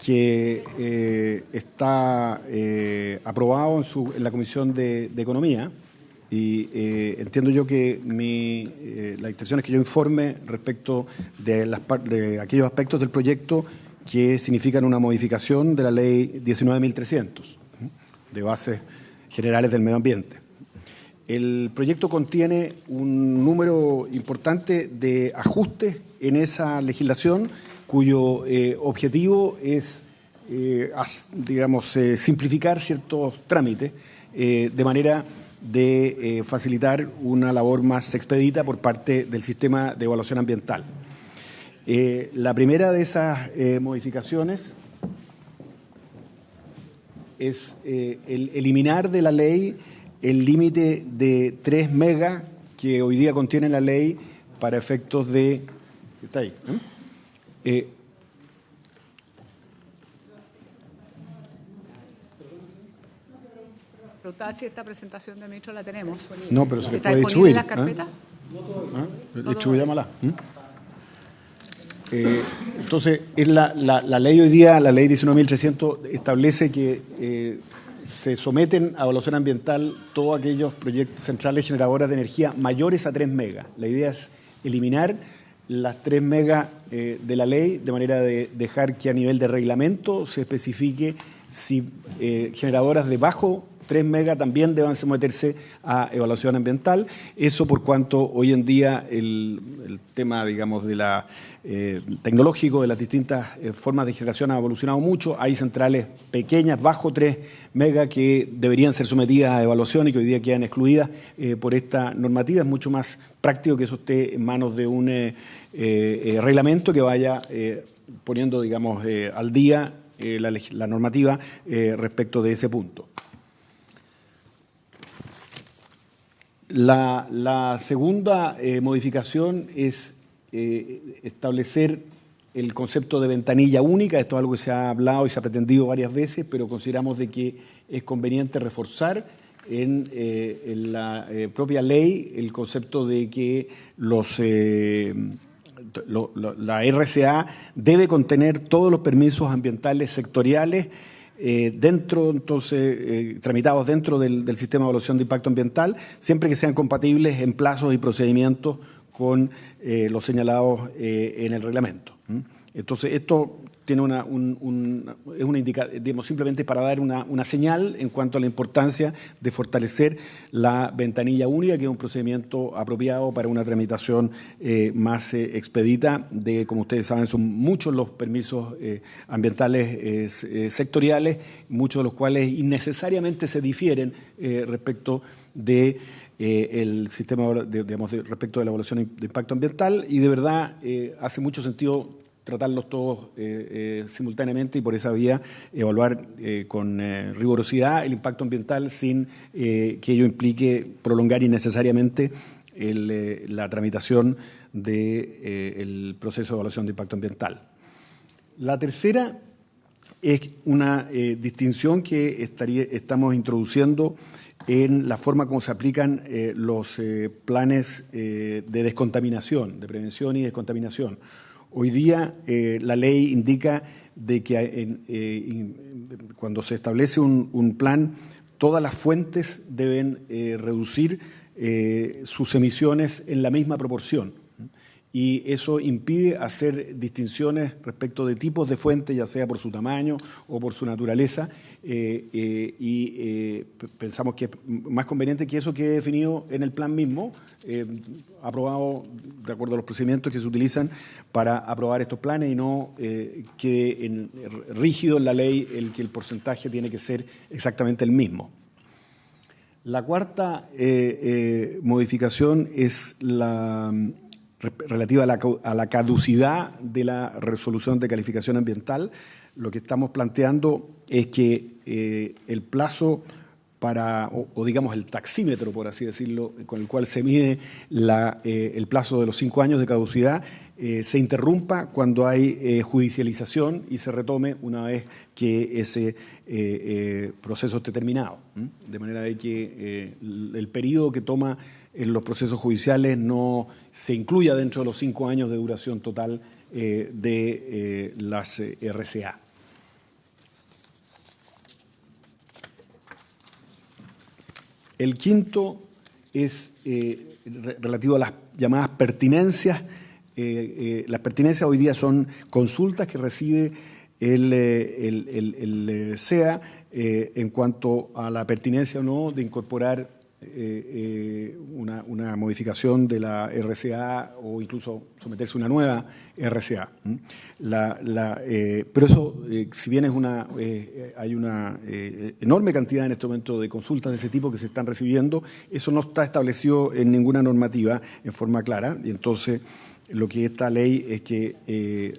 que está aprobado en la Comisión de Economía y entiendo yo que la intención es que yo informe respecto de aquellos aspectos del proyecto que significan una modificación de la Ley 19.300 de bases generales del medio ambiente. El proyecto contiene un número importante de ajustes en esa legislación cuyo objetivo es, simplificar ciertos trámites de manera de facilitar una labor más expedita por parte del sistema de evaluación ambiental. La primera de esas modificaciones es el eliminar de la ley el límite de 3 megas que hoy día contiene la ley para efectos de... ¿Está ahí? Preguntaba si esta presentación de ministro la tenemos. No, pero se le ¿Está puede disponible distribuir. en las carpetas? Distribuyámosla. Entonces, es la ley hoy día, la ley 19.300, establece que se someten a evaluación ambiental todos aquellos proyectos centrales generadoras de energía mayores a 3 megas. La idea es eliminar las 3 megas de la ley, de manera de dejar que a nivel de reglamento se especifique si generadoras de bajo 3 megas también deban someterse a evaluación ambiental. Eso por cuanto hoy en día el tema, digamos, de la tecnológico de las distintas formas de generación ha evolucionado mucho. Hay centrales pequeñas, bajo 3 megas, que deberían ser sometidas a evaluación y que hoy día quedan excluidas por esta normativa. Es mucho más práctico que eso esté en manos de un reglamento que vaya poniendo, digamos, al día la normativa respecto de ese punto. La segunda modificación es establecer el concepto de ventanilla única. Esto es algo que se ha hablado y se ha pretendido varias veces, pero consideramos de que es conveniente reforzar en la propia ley el concepto de que la RCA debe contener todos los permisos ambientales sectoriales tramitados dentro del sistema de evaluación de impacto ambiental, siempre que sean compatibles en plazos y procedimientos con los señalados en el reglamento. Entonces, esto tiene es una digamos, simplemente para dar una señal en cuanto a la importancia de fortalecer la ventanilla única, que es un procedimiento apropiado para una tramitación más expedita. Como ustedes saben, son muchos los permisos ambientales sectoriales, muchos de los cuales innecesariamente se difieren respecto de el sistema, respecto de la evaluación de impacto ambiental, y de verdad hace mucho sentido tratarlos todos simultáneamente y por esa vía evaluar con rigurosidad el impacto ambiental sin que ello implique prolongar innecesariamente la tramitación del proceso de evaluación de impacto ambiental. La tercera es una distinción que estamos introduciendo en la forma como se aplican los planes de descontaminación, de prevención y descontaminación. Hoy día la ley indica de que cuando se establece un plan, todas las fuentes deben reducir sus emisiones en la misma proporción. Y eso impide hacer distinciones respecto de tipos de fuentes, ya sea por su tamaño o por su naturaleza, pensamos que es más conveniente que eso quede definido en el plan mismo, aprobado de acuerdo a los procedimientos que se utilizan para aprobar estos planes, y no quede rígido en la ley el que el porcentaje tiene que ser exactamente el mismo. La cuarta modificación es relativa a la caducidad de la resolución de calificación ambiental. Lo que estamos planteando es que el plazo o digamos el taxímetro, por así decirlo, con el cual se mide el plazo de los 5 años de caducidad, se interrumpa cuando hay judicialización y se retome una vez que ese proceso esté terminado. De manera de que el periodo que toma en los procesos judiciales no se incluya dentro de los 5 años de duración total de las RCA. El quinto es relativo a las llamadas pertinencias. Las pertinencias hoy día son consultas que recibe el SEA en cuanto a la pertinencia o no de incorporar una modificación de la RCA o incluso someterse a una nueva RCA. Pero eso, si bien hay una enorme cantidad en este momento de consultas de ese tipo que se están recibiendo, eso no está establecido en ninguna normativa en forma clara, y entonces lo que esta ley es que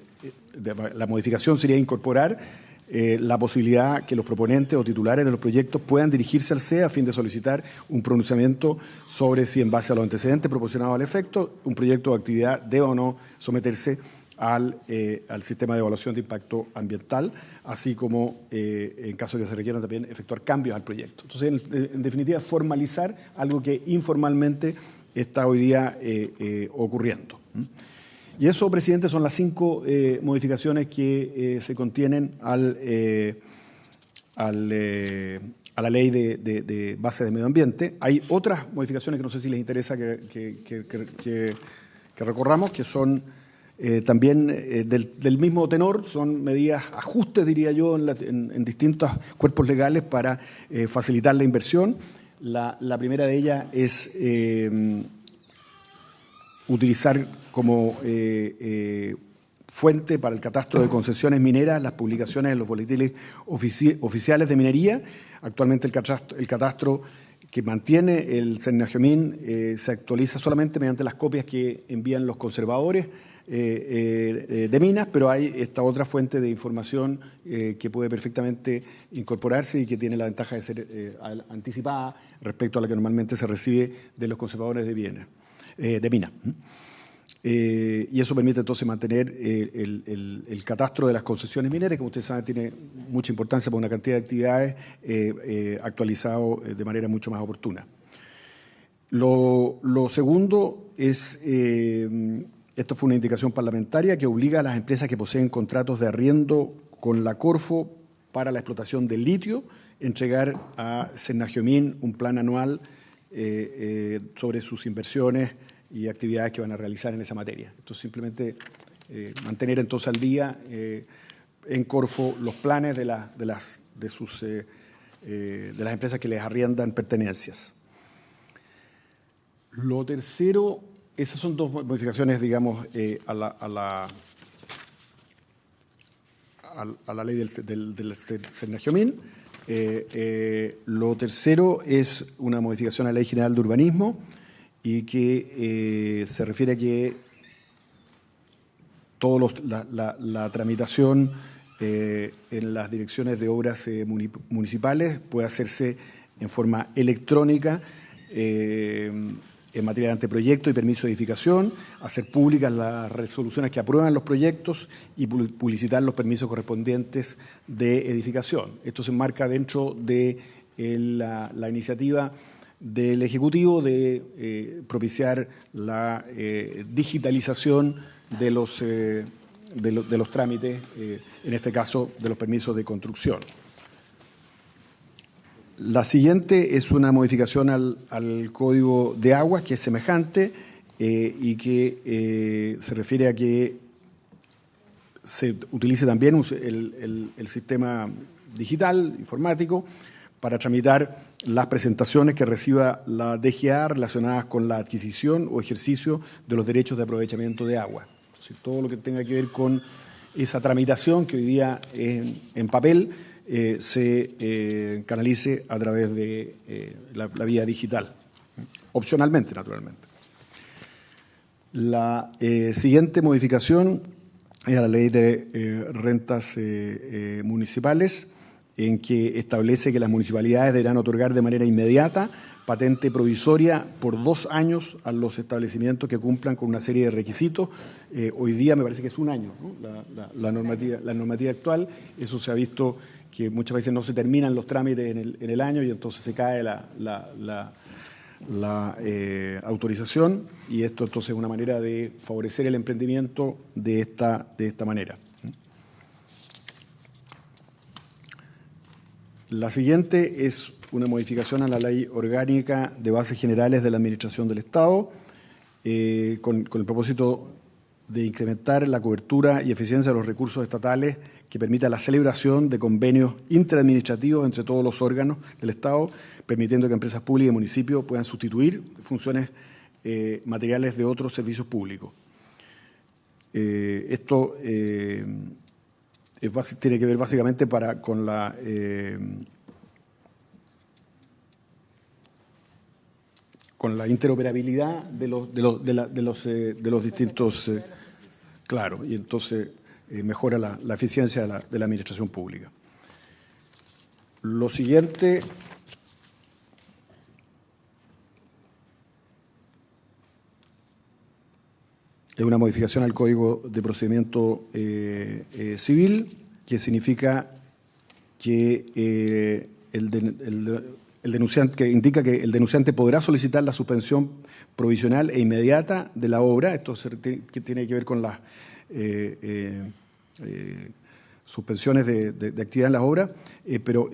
la modificación sería incorporar la posibilidad que los proponentes o titulares de los proyectos puedan dirigirse al SEA a fin de solicitar un pronunciamiento sobre si, en base a los antecedentes proporcionados al efecto, un proyecto o actividad deba o no someterse al sistema de evaluación de impacto ambiental, así como, en caso de que se requieran, también efectuar cambios al proyecto. Entonces, en definitiva, formalizar algo que informalmente está hoy día ocurriendo. Y eso, presidente, son las 5 modificaciones que se contienen a la ley de base de medio ambiente. Hay otras modificaciones que no sé si les interesa que recorramos, que son también del mismo tenor, son medidas, ajustes, diría yo, en distintos cuerpos legales para facilitar la inversión. La primera de ellas es utilizar como fuente para el catastro de concesiones mineras las publicaciones en los boletines oficiales de minería. Actualmente el catastro que mantiene el CERNAGEOMIN se actualiza solamente mediante las copias que envían los conservadores de minas, pero hay esta otra fuente de información que puede perfectamente incorporarse y que tiene la ventaja de ser anticipada respecto a la que normalmente se recibe de los conservadores de minas. Y eso permite entonces mantener el catastro de las concesiones mineras, que como ustedes saben tiene mucha importancia por una cantidad de actividades, actualizado de manera mucho más oportuna. Lo segundo es, esto fue una indicación parlamentaria que obliga a las empresas que poseen contratos de arriendo con la Corfo para la explotación del litio, entregar a CERNAGEOMIN un plan anual sobre sus inversiones y actividades que van a realizar en esa materia. Esto es simplemente mantener entonces al día en Corfo los planes de las empresas que les arriendan pertenencias. Lo tercero, esas son 2 modificaciones, digamos, a la ley del CERNAGEOMIN. Lo tercero es una modificación a la Ley General de Urbanismo, y que se refiere a que la tramitación en las direcciones de obras municipales puede hacerse en forma electrónica en materia de anteproyecto y permiso de edificación, hacer públicas las resoluciones que aprueban los proyectos y publicitar los permisos correspondientes de edificación. Esto se enmarca dentro de la iniciativa del Ejecutivo de propiciar la digitalización de los trámites, en este caso de los permisos de construcción. La siguiente es una modificación al Código de Aguas, que es semejante y que se refiere a que se utilice también el sistema digital, informático, para tramitar las presentaciones que reciba la DGA relacionadas con la adquisición o ejercicio de los derechos de aprovechamiento de agua. Entonces, todo lo que tenga que ver con esa tramitación que hoy día es en papel se canalice a través de la vía digital, opcionalmente, naturalmente. La siguiente modificación es a la Ley de Rentas Municipales, en que establece que las municipalidades deberán otorgar de manera inmediata patente provisoria por 2 años a los establecimientos que cumplan con una serie de requisitos. Hoy día me parece que es 1 año, ¿no? La normativa actual. Eso se ha visto que muchas veces no se terminan los trámites en el año y entonces se cae la autorización, y esto entonces es una manera de favorecer el emprendimiento de esta manera. La siguiente es una modificación a la Ley Orgánica de Bases Generales de la Administración del Estado, con el propósito de incrementar la cobertura y eficiencia de los recursos estatales que permita la celebración de convenios interadministrativos entre todos los órganos del Estado, permitiendo que empresas públicas y municipios puedan sustituir funciones materiales de otros servicios públicos. Esto tiene que ver básicamente con la interoperabilidad de los distintos, claro, y entonces mejora la eficiencia de la administración pública. Lo siguiente es una modificación al Código de Procedimiento Civil, que significa que el denunciante, que indica que el denunciante podrá solicitar la suspensión provisional e inmediata de la obra. Esto que tiene que ver con las suspensiones de actividad en las obras, pero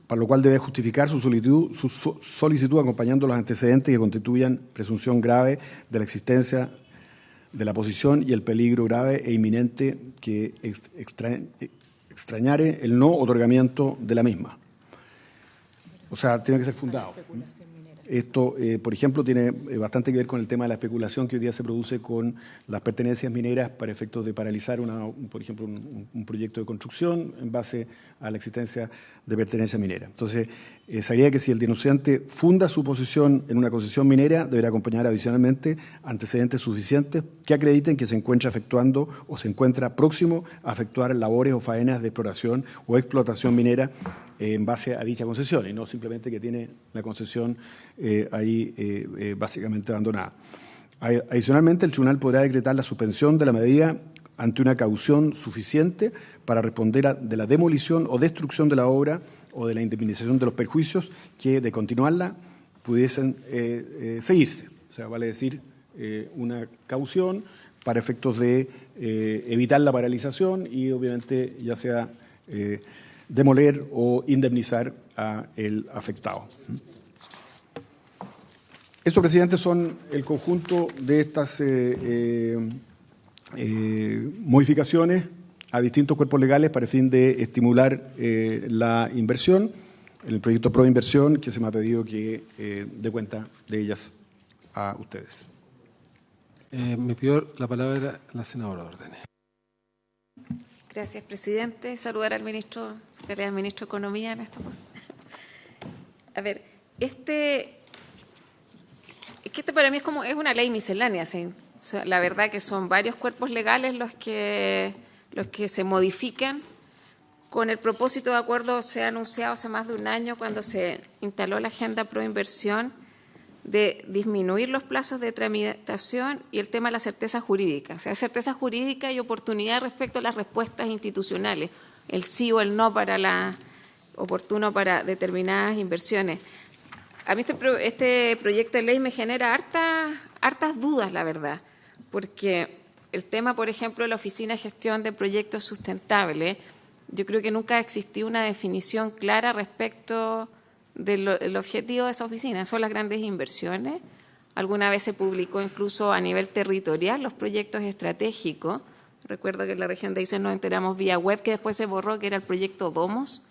para lo cual debe justificar su solicitud acompañando los antecedentes que constituyan presunción grave de la existencia de la posición y el peligro grave e inminente que extrañare el no otorgamiento de la misma. O sea, tiene que ser fundado. Esto, por ejemplo, tiene bastante que ver con el tema de la especulación que hoy día se produce con las pertenencias mineras para efectos de paralizar, por ejemplo, un proyecto de construcción en base a la existencia de pertenencia minera. Entonces, sabría que si el denunciante funda su posición en una concesión minera, deberá acompañar adicionalmente antecedentes suficientes que acrediten que se encuentra efectuando o se encuentra próximo a efectuar labores o faenas de exploración o explotación minera en base a dicha concesión, y no simplemente que tiene la concesión básicamente abandonada. Adicionalmente, el tribunal podrá decretar la suspensión de la medida ante una caución suficiente para responder de la demolición o destrucción de la obra o de la indemnización de los perjuicios que, de continuarla, pudiesen seguirse. O sea, vale decir, una caución para efectos de evitar la paralización y, obviamente, ya sea demoler o indemnizar al afectado. Estos, presidente, son el conjunto de estas modificaciones a distintos cuerpos legales para el fin de estimular la inversión, en el proyecto Proinversión, que se me ha pedido que dé cuenta de ellas a ustedes. Me pidió la palabra la senadora Órdenes. Gracias, presidente. Saludar al ministro, secretario del ministro de Economía en esta. A ver, es que para mí es una ley miscelánea. ¿Sí? O sea, la verdad que son varios cuerpos legales los que se modifican con el propósito, de acuerdo, se ha anunciado hace más de un año cuando se instaló la agenda Proinversión, de disminuir los plazos de tramitación y el tema de la certeza jurídica. O sea, certeza jurídica y oportunidad respecto a las respuestas institucionales, el sí o el no oportuno para determinadas inversiones. A mí este proyecto de ley me genera hartas dudas, la verdad, porque el tema, por ejemplo, de la Oficina de Gestión de Proyectos Sustentables yo creo que nunca ha existido una definición clara respecto del objetivo de esa oficina. Son las grandes inversiones. Alguna vez se publicó incluso a nivel territorial los proyectos estratégicos. Recuerdo que en la región de Aysén nos enteramos vía web, que después se borró, que era el proyecto Domos.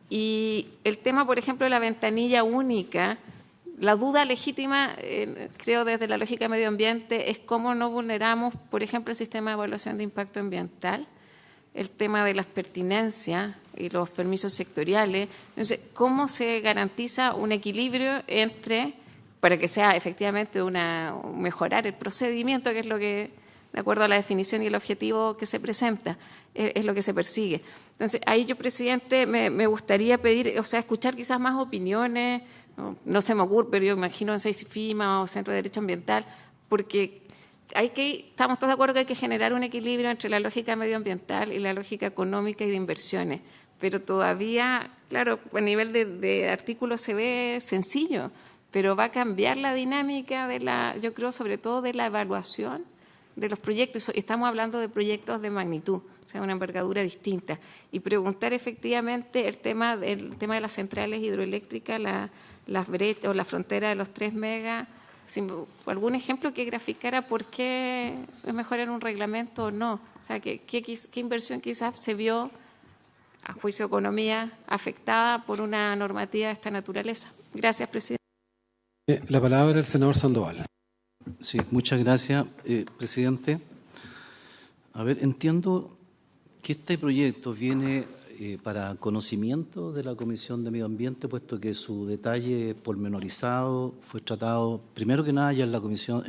Y el tema, por ejemplo, de la ventanilla única, la duda legítima, creo desde la lógica de medio ambiente, es cómo no vulneramos, por ejemplo, el sistema de evaluación de impacto ambiental, el tema de las pertinencias y los permisos sectoriales. Entonces, ¿cómo se garantiza un equilibrio entre, para que sea efectivamente mejorar el procedimiento, que es lo que, de acuerdo a la definición y el objetivo que se presenta, es lo que se persigue? Entonces, ahí yo, presidente, me gustaría pedir, o sea, escuchar quizás más opiniones, no se me ocurre, pero yo imagino, no sé si FIMA o Centro de Derecho Ambiental, porque estamos todos de acuerdo que hay que generar un equilibrio entre la lógica medioambiental y la lógica económica y de inversiones, pero todavía, claro, a nivel de artículos se ve sencillo, pero va a cambiar la dinámica yo creo, sobre todo de la evaluación de los proyectos. Estamos hablando de proyectos de magnitud, o sea, una envergadura distinta. Y preguntar efectivamente el tema de las centrales hidroeléctricas, las brechas o la frontera de los 3 megas, algún ejemplo que graficara por qué es mejor en un reglamento o no. O sea, qué inversión quizás se vio, a juicio de economía, afectada por una normativa de esta naturaleza. Gracias, presidente. La palabra al senador Sandoval. Sí, muchas gracias, presidente. A ver, entiendo que este proyecto viene para conocimiento de la Comisión de Medio Ambiente, puesto que su detalle pormenorizado fue tratado, primero que nada, ya en la comisión,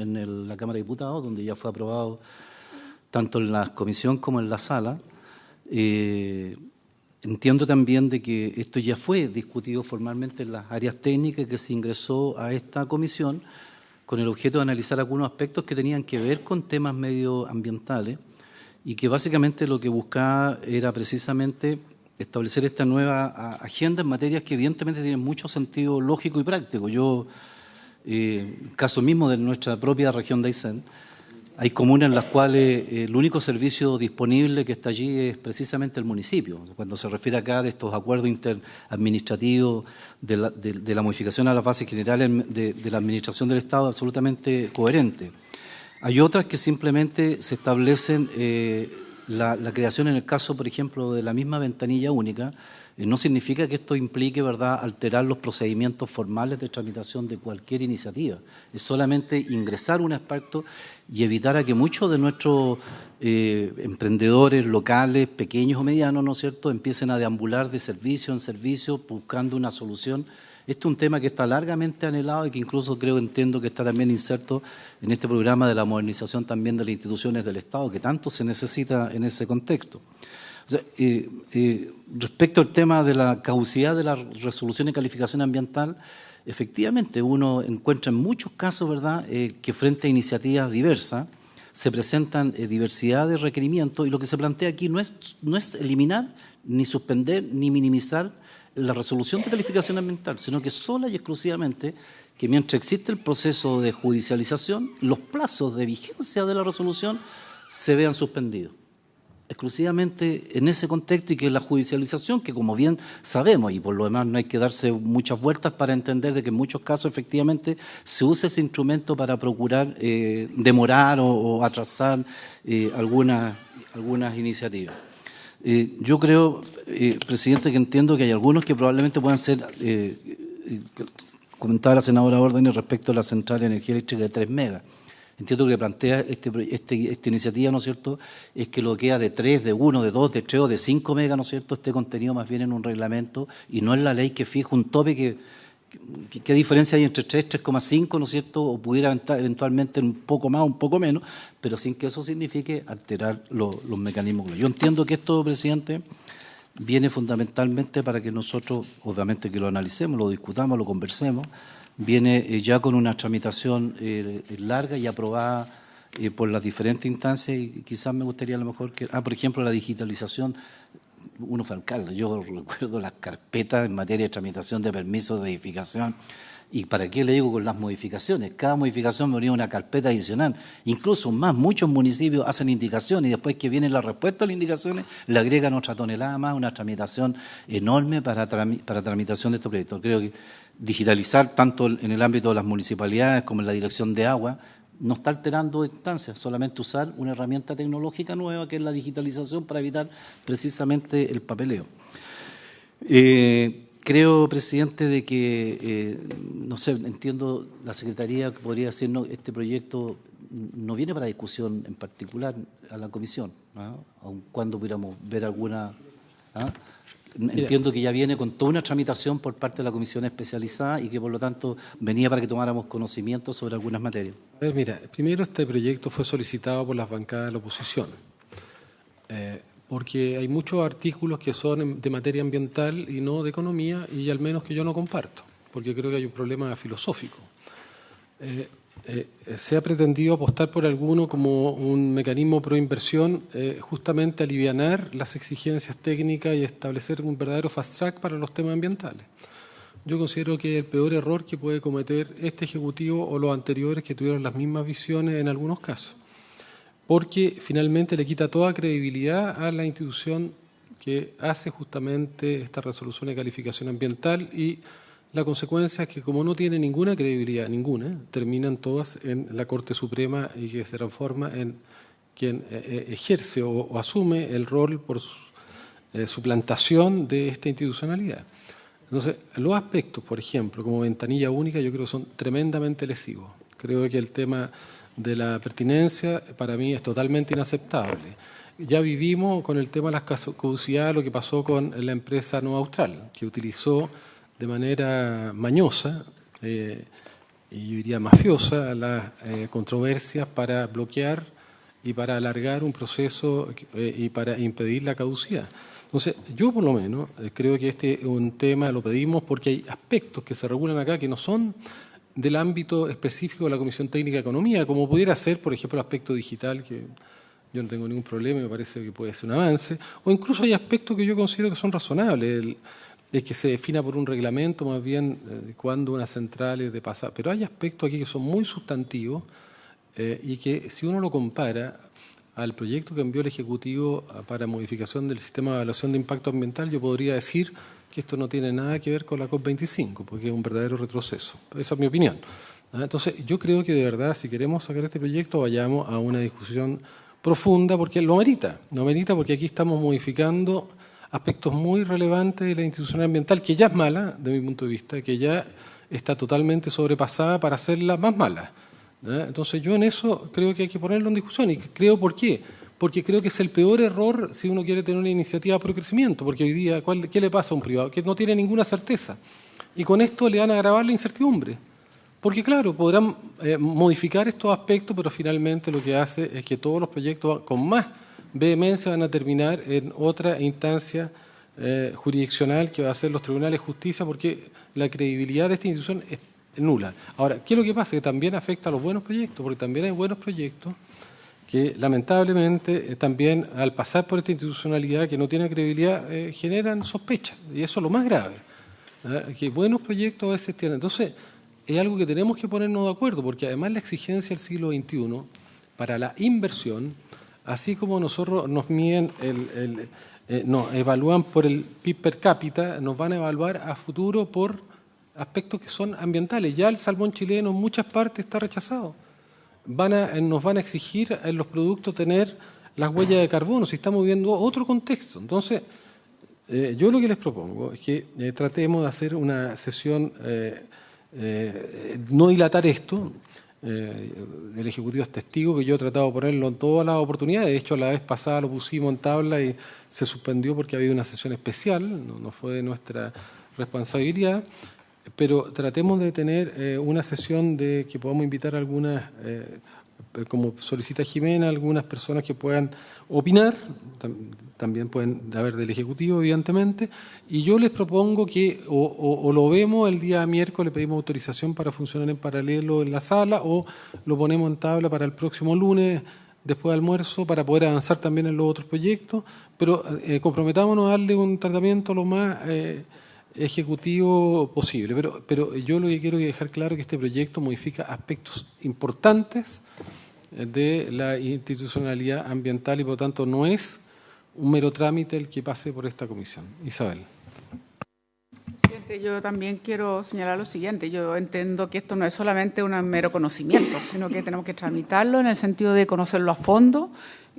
la Cámara de Diputados, donde ya fue aprobado tanto en la comisión como en la sala. Entiendo también de que esto ya fue discutido formalmente en las áreas técnicas que se ingresó a esta comisión con el objeto de analizar algunos aspectos que tenían que ver con temas medioambientales y que básicamente lo que buscaba era precisamente establecer esta nueva agenda en materias que evidentemente tienen mucho sentido lógico y práctico. Caso mismo de nuestra propia región de Aysén, hay comunas en las cuales el único servicio disponible que está allí es precisamente el municipio. Cuando se refiere acá de estos acuerdos interadministrativos, de la modificación a las bases generales de la administración del Estado, absolutamente coherente. Hay otras que simplemente se establecen la creación, en el caso, por ejemplo, de la misma ventanilla única, no significa que esto implique, ¿verdad?, alterar los procedimientos formales de tramitación de cualquier iniciativa. Es solamente ingresar un aspecto y evitar a que muchos de nuestros emprendedores locales, pequeños o medianos, ¿no es cierto?, empiecen a deambular de servicio en servicio buscando una solución. Este es un tema que está largamente anhelado y que incluso entiendo que está también inserto en este programa de la modernización también de las instituciones del Estado, que tanto se necesita en ese contexto. O sea, respecto al tema de la caducidad de la resolución de calificación ambiental, efectivamente uno encuentra en muchos casos, ¿verdad?, que frente a iniciativas diversas se presentan diversidad de requerimientos y lo que se plantea aquí no es eliminar, ni suspender, ni minimizar la resolución de calificación ambiental, sino que sola y exclusivamente que mientras existe el proceso de judicialización, los plazos de vigencia de la resolución se vean suspendidos. Exclusivamente en ese contexto y que la judicialización, que como bien sabemos, y por lo demás no hay que darse muchas vueltas para entender de que en muchos casos efectivamente se usa ese instrumento para procurar demorar o atrasar algunas iniciativas. Yo creo, presidente, que entiendo que hay algunos que probablemente puedan ser, comentaba la senadora Ordóñez respecto a la central de energía eléctrica de 3 megas. Entiendo que plantea esta iniciativa, ¿no es cierto?, es que lo que queda de 3, de 1, de 2, de 3 o de 5 megas, ¿no es cierto?, esté contenido más bien en un reglamento y no en la ley que fija un tope ¿qué diferencia hay entre 3, 3,5, ¿no es cierto?, o pudiera eventualmente un poco más, un poco menos, pero sin que eso signifique alterar los mecanismos. Yo entiendo que esto, presidente, viene fundamentalmente para que nosotros, obviamente que lo analicemos, lo discutamos, lo conversemos, viene ya con una tramitación larga y aprobada por las diferentes instancias y quizás me gustaría a lo mejor que, por ejemplo, la digitalización. Uno fue alcalde, yo recuerdo las carpetas en materia de tramitación de permisos de edificación ¿Y para qué le digo con las modificaciones? Cada modificación me ponía una carpeta adicional. Incluso más, muchos municipios hacen indicaciones y después que viene la respuesta a las indicaciones, le agregan otra tonelada más, una tramitación enorme para tramitación de estos proyectos. Creo que digitalizar tanto en el ámbito de las municipalidades como en la dirección de agua no está alterando instancias, solamente usar una herramienta tecnológica nueva que es la digitalización para evitar precisamente el papeleo. Creo, presidente, de que, no sé, entiendo la Secretaría que podría decirnos este proyecto no viene para discusión en particular a la comisión, ¿no? Aun cuando pudiéramos ver alguna... ¿ah? Entiendo que ya viene con toda una tramitación por parte de la comisión especializada y que por lo tanto venía para que tomáramos conocimiento sobre algunas materias. A ver, mira, primero este proyecto fue solicitado por las bancadas de la oposición, porque hay muchos artículos que son de materia ambiental y no de economía, y al menos que yo no comparto, porque creo que hay un problema filosófico. Se ha pretendido apostar por alguno como un mecanismo pro inversión, justamente alivianar las exigencias técnicas y establecer un verdadero fast track para los temas ambientales. Yo considero que el peor error que puede cometer este Ejecutivo o los anteriores que tuvieron las mismas visiones en algunos casos, porque finalmente le quita toda credibilidad a la institución que hace justamente esta resolución de calificación ambiental, y la consecuencia es que como no tiene ninguna credibilidad, ninguna, terminan todas en la Corte Suprema y que se transforma en quien ejerce o asume el rol por suplantación de esta institucionalidad. Entonces, los aspectos, por ejemplo, como ventanilla única, yo creo que son tremendamente lesivos. Creo que el tema de la pertinencia para mí es totalmente inaceptable. Ya vivimos con el tema de las caducidades lo que pasó con la empresa Nueva Austral, que utilizó de manera mañosa y yo diría mafiosa las controversias para bloquear y para alargar un proceso y para impedir la caducidad. Entonces, yo por lo menos creo que este es un tema, lo pedimos porque hay aspectos que se regulan acá que no son del ámbito específico de la Comisión Técnica de Economía, como pudiera ser, por ejemplo, el aspecto digital, que yo no tengo ningún problema, me parece que puede ser un avance, o incluso hay aspectos que yo considero que son razonables, el que se defina por un reglamento más bien cuando una central es de pasada, pero hay aspectos aquí que son muy sustantivos y que si uno lo compara al proyecto que envió el Ejecutivo para modificación del sistema de evaluación de impacto ambiental, yo podría decir que esto no tiene nada que ver con la COP25, porque es un verdadero retroceso. Esa es mi opinión. Entonces, yo creo que de verdad, si queremos sacar este proyecto, vayamos a una discusión profunda, porque lo merita. Lo merita porque aquí estamos modificando aspectos muy relevantes de la institución ambiental, que ya es mala, de mi punto de vista, que ya está totalmente sobrepasada para hacerla más mala. Entonces, yo en eso creo que hay que ponerlo en discusión. ¿Y creo por qué? Porque creo que es el peor error si uno quiere tener una iniciativa pro crecimiento, porque hoy día, ¿qué le pasa a un privado? Que no tiene ninguna certeza. Y con esto le van a agravar la incertidumbre. Porque, claro, podrán modificar estos aspectos, pero finalmente lo que hace es que todos los proyectos con más vehemencia van a terminar en otra instancia jurisdiccional que va a ser los tribunales de justicia, porque la credibilidad de esta institución es nula. Ahora, ¿qué es lo que pasa? Que también afecta a los buenos proyectos, porque también hay buenos proyectos que lamentablemente también al pasar por esta institucionalidad que no tiene credibilidad generan sospechas, y eso es lo más grave, que buenos proyectos a veces tienen. Entonces, es algo que tenemos que ponernos de acuerdo, porque además la exigencia del siglo XXI para la inversión, así como nosotros nos miden, nos evalúan por el PIB per cápita, nos van a evaluar a futuro por aspectos que son ambientales. Ya el salmón chileno en muchas partes está rechazado. Nos van a exigir en los productos tener las huellas de carbono, si estamos viendo otro contexto. Entonces, yo lo que les propongo es que tratemos de hacer una sesión, no dilatar esto. El Ejecutivo es testigo que yo he tratado de ponerlo en todas las oportunidades. De hecho, la vez pasada lo pusimos en tabla y se suspendió porque había una sesión especial, no fue de nuestra responsabilidad. Pero tratemos de tener una sesión de que podamos invitar a algunas, como solicita Jimena, algunas personas que puedan opinar, también pueden haber del Ejecutivo, evidentemente, y yo les propongo que o lo vemos el día miércoles, pedimos autorización para funcionar en paralelo en la sala, o lo ponemos en tabla para el próximo lunes, después del almuerzo, para poder avanzar también en los otros proyectos, pero comprometámonos a darle un tratamiento lo más ejecutivo posible. Pero yo lo que quiero dejar claro es que este proyecto modifica aspectos importantes de la institucionalidad ambiental y, por lo tanto, no es un mero trámite el que pase por esta comisión. Isabel. Presidente, yo también quiero señalar lo siguiente. Yo entiendo que esto no es solamente un mero conocimiento, sino que tenemos que tramitarlo en el sentido de conocerlo a fondo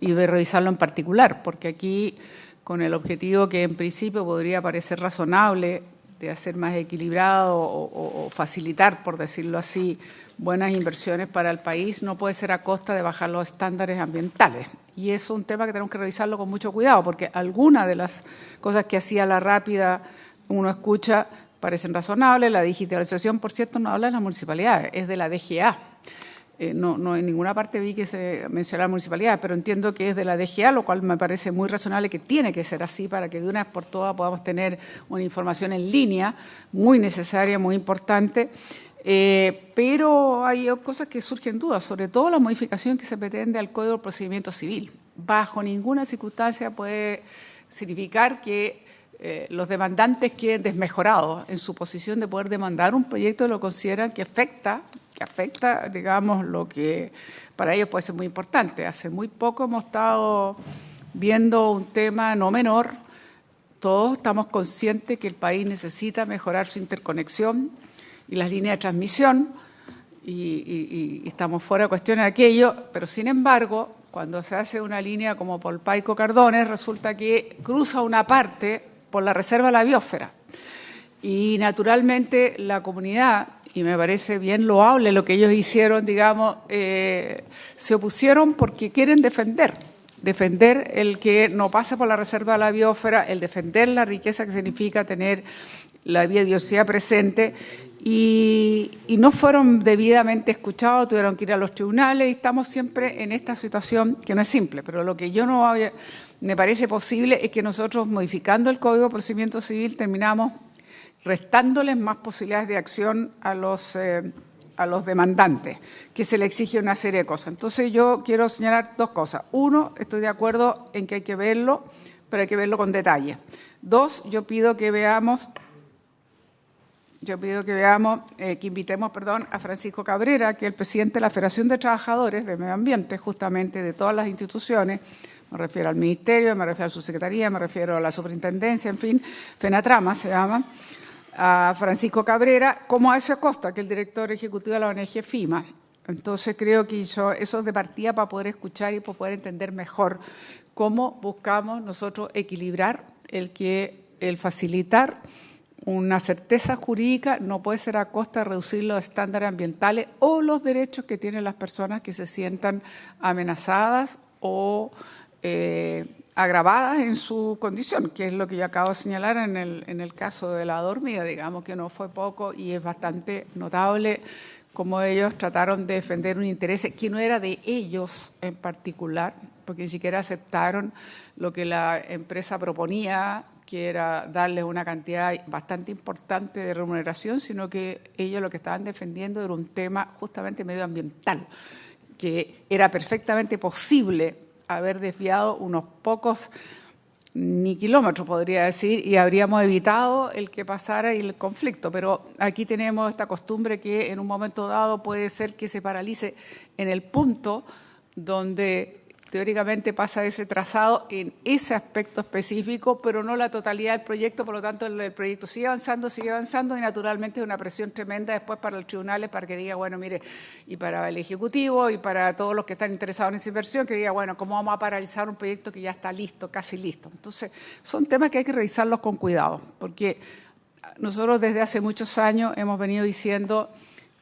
y de revisarlo en particular, porque aquí, con el objetivo que en principio podría parecer razonable de hacer más equilibrado o facilitar, por decirlo así, buenas inversiones para el país, no puede ser a costa de bajar los estándares ambientales. Y es un tema que tenemos que revisarlo con mucho cuidado, porque algunas de las cosas que hacía la rápida uno escucha parecen razonables. La digitalización, por cierto, no habla de las municipalidades, es de la DGA. No en ninguna parte vi que se mencionara la municipalidad, pero entiendo que es de la DGA, lo cual me parece muy razonable, que tiene que ser así para que de una vez por todas podamos tener una información en línea muy necesaria, muy importante. Pero hay cosas que surgen dudas, sobre todo la modificación que se pretende al Código de Procedimiento Civil. Bajo ninguna circunstancia puede significar que los demandantes queden desmejorados en su posición de poder demandar un proyecto que lo consideran que afecta, digamos, lo que para ellos puede ser muy importante. Hace muy poco hemos estado viendo un tema no menor. Todos estamos conscientes que el país necesita mejorar su interconexión y las líneas de transmisión, y estamos fuera de cuestiones de aquello, pero sin embargo, cuando se hace una línea como por Paico Cardones, resulta que cruza una parte por la reserva de la biosfera. Y naturalmente la comunidad, y me parece bien loable lo que ellos hicieron, digamos, se opusieron porque quieren defender el que no pase por la reserva de la biosfera, el defender la riqueza que significa tener la biodiversidad presente, y no fueron debidamente escuchados, tuvieron que ir a los tribunales, y estamos siempre en esta situación que no es simple. Pero lo que yo no me parece posible es que nosotros, modificando el Código de Procedimiento Civil, terminamos restándoles más posibilidades de acción a los demandantes, que se le exige una serie de cosas. Entonces yo quiero señalar dos cosas. Uno, estoy de acuerdo en que hay que verlo, pero hay que verlo con detalle. Dos, yo pido que invitemos a Francisco Cabrera, que es el presidente de la Federación de Trabajadores de Medio Ambiente, justamente de todas las instituciones. Me refiero al Ministerio, me refiero a su Secretaría, me refiero a la Superintendencia, en fin, FENATRAMA se llama, a Francisco Cabrera, como a Ezio Acosta, que es el director ejecutivo de la ONG FIMA. Entonces creo que eso es de partida para poder escuchar y para poder entender mejor cómo buscamos nosotros equilibrar el facilitar una certeza jurídica. No puede ser a costa de reducir los estándares ambientales o los derechos que tienen las personas que se sientan amenazadas o agravadas en su condición, que es lo que yo acabo de señalar en el caso de la dormida, digamos que no fue poco y es bastante notable cómo ellos trataron de defender un interés que no era de ellos en particular, porque ni siquiera aceptaron lo que la empresa proponía, que era darles una cantidad bastante importante de remuneración, sino que ellos lo que estaban defendiendo era un tema justamente medioambiental, que era perfectamente posible haber desviado unos pocos ni kilómetros, podría decir, y habríamos evitado el que pasara el conflicto. Pero aquí tenemos esta costumbre que en un momento dado puede ser que se paralice en el punto donde teóricamente pasa ese trazado en ese aspecto específico, pero no la totalidad del proyecto. Por lo tanto, el proyecto sigue avanzando y naturalmente es una presión tremenda después para los tribunales para que diga, bueno, mire, y para el Ejecutivo y para todos los que están interesados en esa inversión, que diga, bueno, ¿cómo vamos a paralizar un proyecto que ya está listo, casi listo? Entonces, son temas que hay que revisarlos con cuidado, porque nosotros desde hace muchos años hemos venido diciendo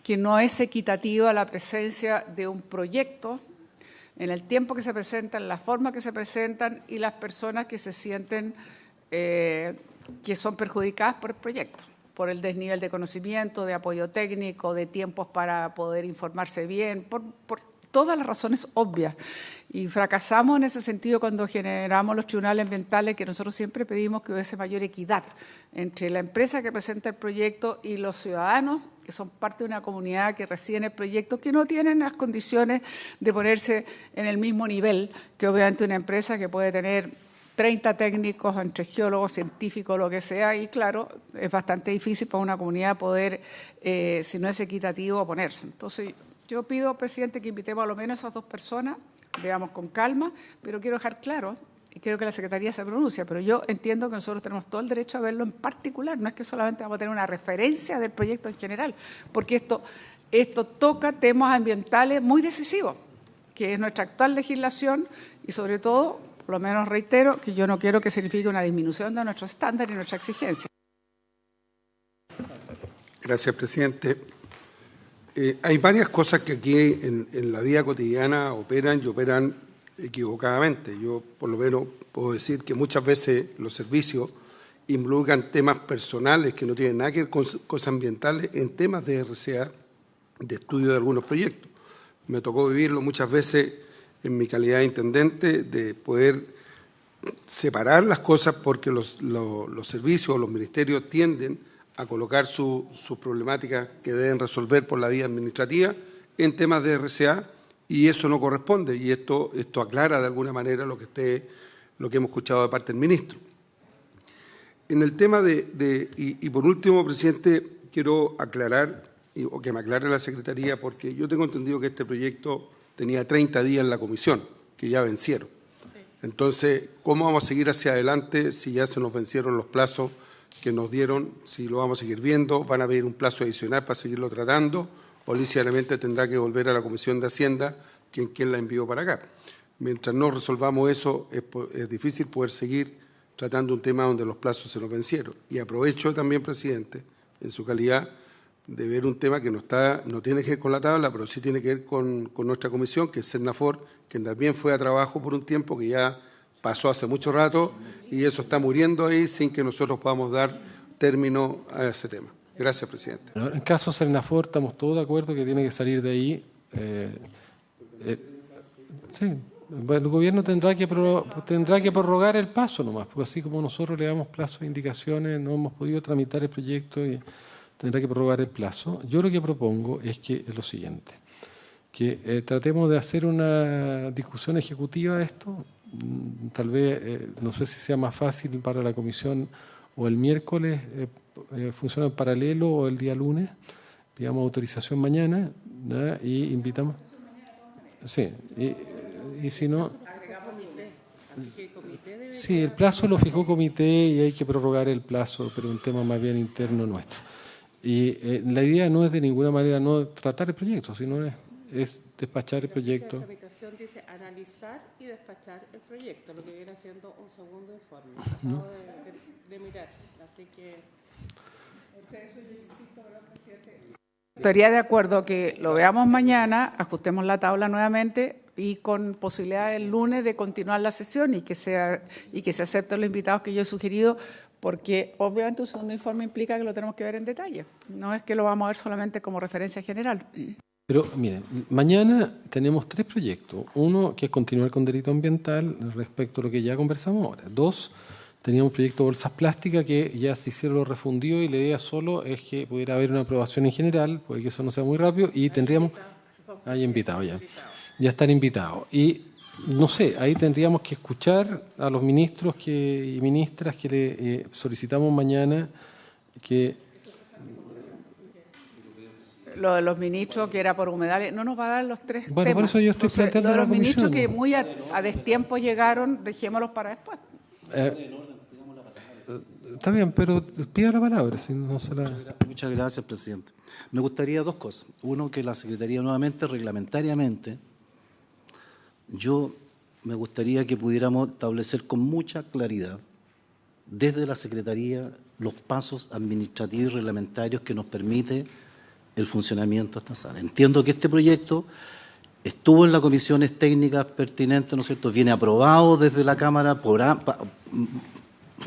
que no es equitativa la presencia de un proyecto en el tiempo que se presentan, en la forma que se presentan y las personas que se sienten que son perjudicadas por el proyecto, por el desnivel de conocimiento, de apoyo técnico, de tiempos para poder informarse bien, por todas las razones obvias. Y fracasamos en ese sentido cuando generamos los tribunales ambientales, que nosotros siempre pedimos que hubiese mayor equidad entre la empresa que presenta el proyecto y los ciudadanos, que son parte de una comunidad que reciben el proyecto, que no tienen las condiciones de ponerse en el mismo nivel que obviamente una empresa que puede tener 30 técnicos, entre geólogos, científicos, lo que sea, y claro, es bastante difícil para una comunidad poder, si no es equitativo, oponerse. Entonces, yo pido, presidente, que invitemos a lo menos a esas dos personas, veamos con calma, pero quiero dejar claro, y quiero que la Secretaría se pronuncie, pero yo entiendo que nosotros tenemos todo el derecho a verlo en particular, no es que solamente vamos a tener una referencia del proyecto en general, porque esto toca temas ambientales muy decisivos, que es nuestra actual legislación y sobre todo, por lo menos reitero, que yo no quiero que signifique una disminución de nuestro estándar y nuestra exigencia. Gracias, presidente. Hay varias cosas que aquí en la vida cotidiana operan y operan equivocadamente. Yo, por lo menos, puedo decir que muchas veces los servicios involucran temas personales que no tienen nada que ver con cosas ambientales en temas de RCA, de estudio de algunos proyectos. Me tocó vivirlo muchas veces en mi calidad de intendente, de poder separar las cosas porque los servicios o los ministerios tienden a colocar sus problemáticas que deben resolver por la vía administrativa en temas de RCA, y eso no corresponde, y esto aclara de alguna manera lo que hemos escuchado de parte del ministro. En el tema y por último, presidente, quiero aclarar, o que me aclare la Secretaría, porque yo tengo entendido que este proyecto tenía 30 días en la comisión, que ya vencieron. Entonces, ¿cómo vamos a seguir hacia adelante si ya se nos vencieron los plazos que nos dieron? Si lo vamos a seguir viendo, ¿van a pedir un plazo adicional para seguirlo tratando? O lícitamente tendrá que volver a la Comisión de Hacienda, quien la envió para acá. Mientras no resolvamos eso, es difícil poder seguir tratando un tema donde los plazos se nos vencieron. Y aprovecho también, presidente, en su calidad, de ver un tema que no tiene que ver con la tabla, pero sí tiene que ver con nuestra comisión, que es Sernafor, que también fue a trabajo por un tiempo, que ya pasó hace mucho rato, y eso está muriendo ahí sin que nosotros podamos dar término a ese tema. Gracias, presidente. En el caso Sernafor estamos todos de acuerdo que tiene que salir de ahí. Sí, el gobierno tendrá que prorrogar el plazo nomás, porque así como nosotros le damos plazos e indicaciones, no hemos podido tramitar el proyecto y tendrá que prorrogar el plazo. Yo lo que propongo es lo siguiente, que tratemos de hacer una discusión ejecutiva de esto, tal vez, no sé si sea más fácil para la comisión o el miércoles, funciona en paralelo, o el día lunes, pidamos autorización mañana, ¿no? Y invitamos. Sí, y si no. Sí, el plazo lo fijó comité y hay que prorrogar el plazo, pero un tema más bien interno nuestro. Y la idea no es de ninguna manera no tratar el proyecto, sino es despachar el proyecto. La tramitación dice analizar y despachar el proyecto, lo que viene siendo un segundo informe. Acabo de mirar, así que. Estaría de acuerdo que lo veamos mañana, ajustemos la tabla nuevamente y con posibilidad el lunes de continuar la sesión y que se acepten los invitados que yo he sugerido, porque obviamente un segundo informe implica que lo tenemos que ver en detalle. No es que lo vamos a ver solamente como referencia general. Pero miren, mañana tenemos 3 proyectos. Uno, que es continuar con delito ambiental respecto a lo que ya conversamos ahora. 2, teníamos un proyecto de bolsas plásticas que ya se hicieron los refundidos y la idea solo es que pudiera haber una aprobación en general, puede que eso no sea muy rápido, y tendríamos... Hay invitados ya. Ya están invitados. Y no sé, ahí tendríamos que escuchar a los ministros y ministras que le solicitamos mañana que... Lo de los ministros, que era por humedales, no nos va a dar los 3 bueno, temas. Por eso yo estoy planteando lo de los la comisión, ministros que muy a destiempo llegaron, dejémoslos para después. Está bien, pero pida la palabra. Si no se la... Muchas gracias, presidente. Me gustaría 2 cosas. Uno, que la Secretaría nuevamente, reglamentariamente, yo me gustaría que pudiéramos establecer con mucha claridad desde la Secretaría los pasos administrativos y reglamentarios que nos permite el funcionamiento de esta sala. Entiendo que este proyecto estuvo en las comisiones técnicas pertinentes, ¿no es cierto? Viene aprobado desde la Cámara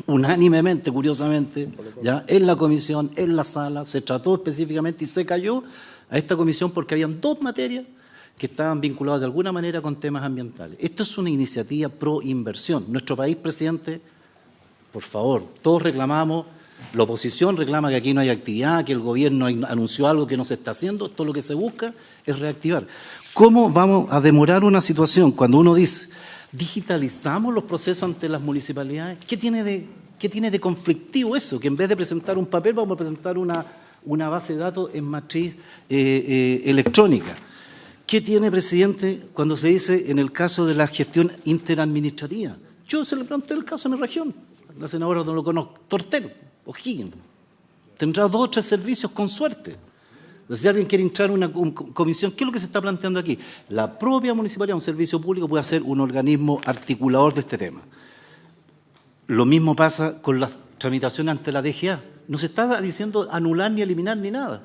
unánimemente, curiosamente, ya en la comisión, en la sala, se trató específicamente y se cayó a esta comisión porque habían 2 materias que estaban vinculadas de alguna manera con temas ambientales. Esto es una iniciativa pro inversión. Nuestro país, presidente, por favor, todos reclamamos, la oposición reclama que aquí no hay actividad, que el gobierno anunció algo que no se está haciendo. Todo lo que se busca es reactivar. ¿Cómo vamos a demorar una situación cuando uno dice digitalizamos los procesos ante las municipalidades. ¿Qué tiene de conflictivo eso? Que en vez de presentar un papel vamos a presentar una base de datos en matriz electrónica. ¿Qué tiene, presidente, cuando se dice en el caso de la gestión interadministrativa? Yo se le planteé el caso en mi región. La senadora no lo conozco. Tortel, O'Higgins. Tendrá 2 o 3 servicios con suerte. Si alguien quiere entrar en una comisión, ¿qué es lo que se está planteando aquí? La propia municipalidad, un servicio público, puede ser un organismo articulador de este tema. Lo mismo pasa con las tramitaciones ante la DGA. No se está diciendo anular ni eliminar ni nada.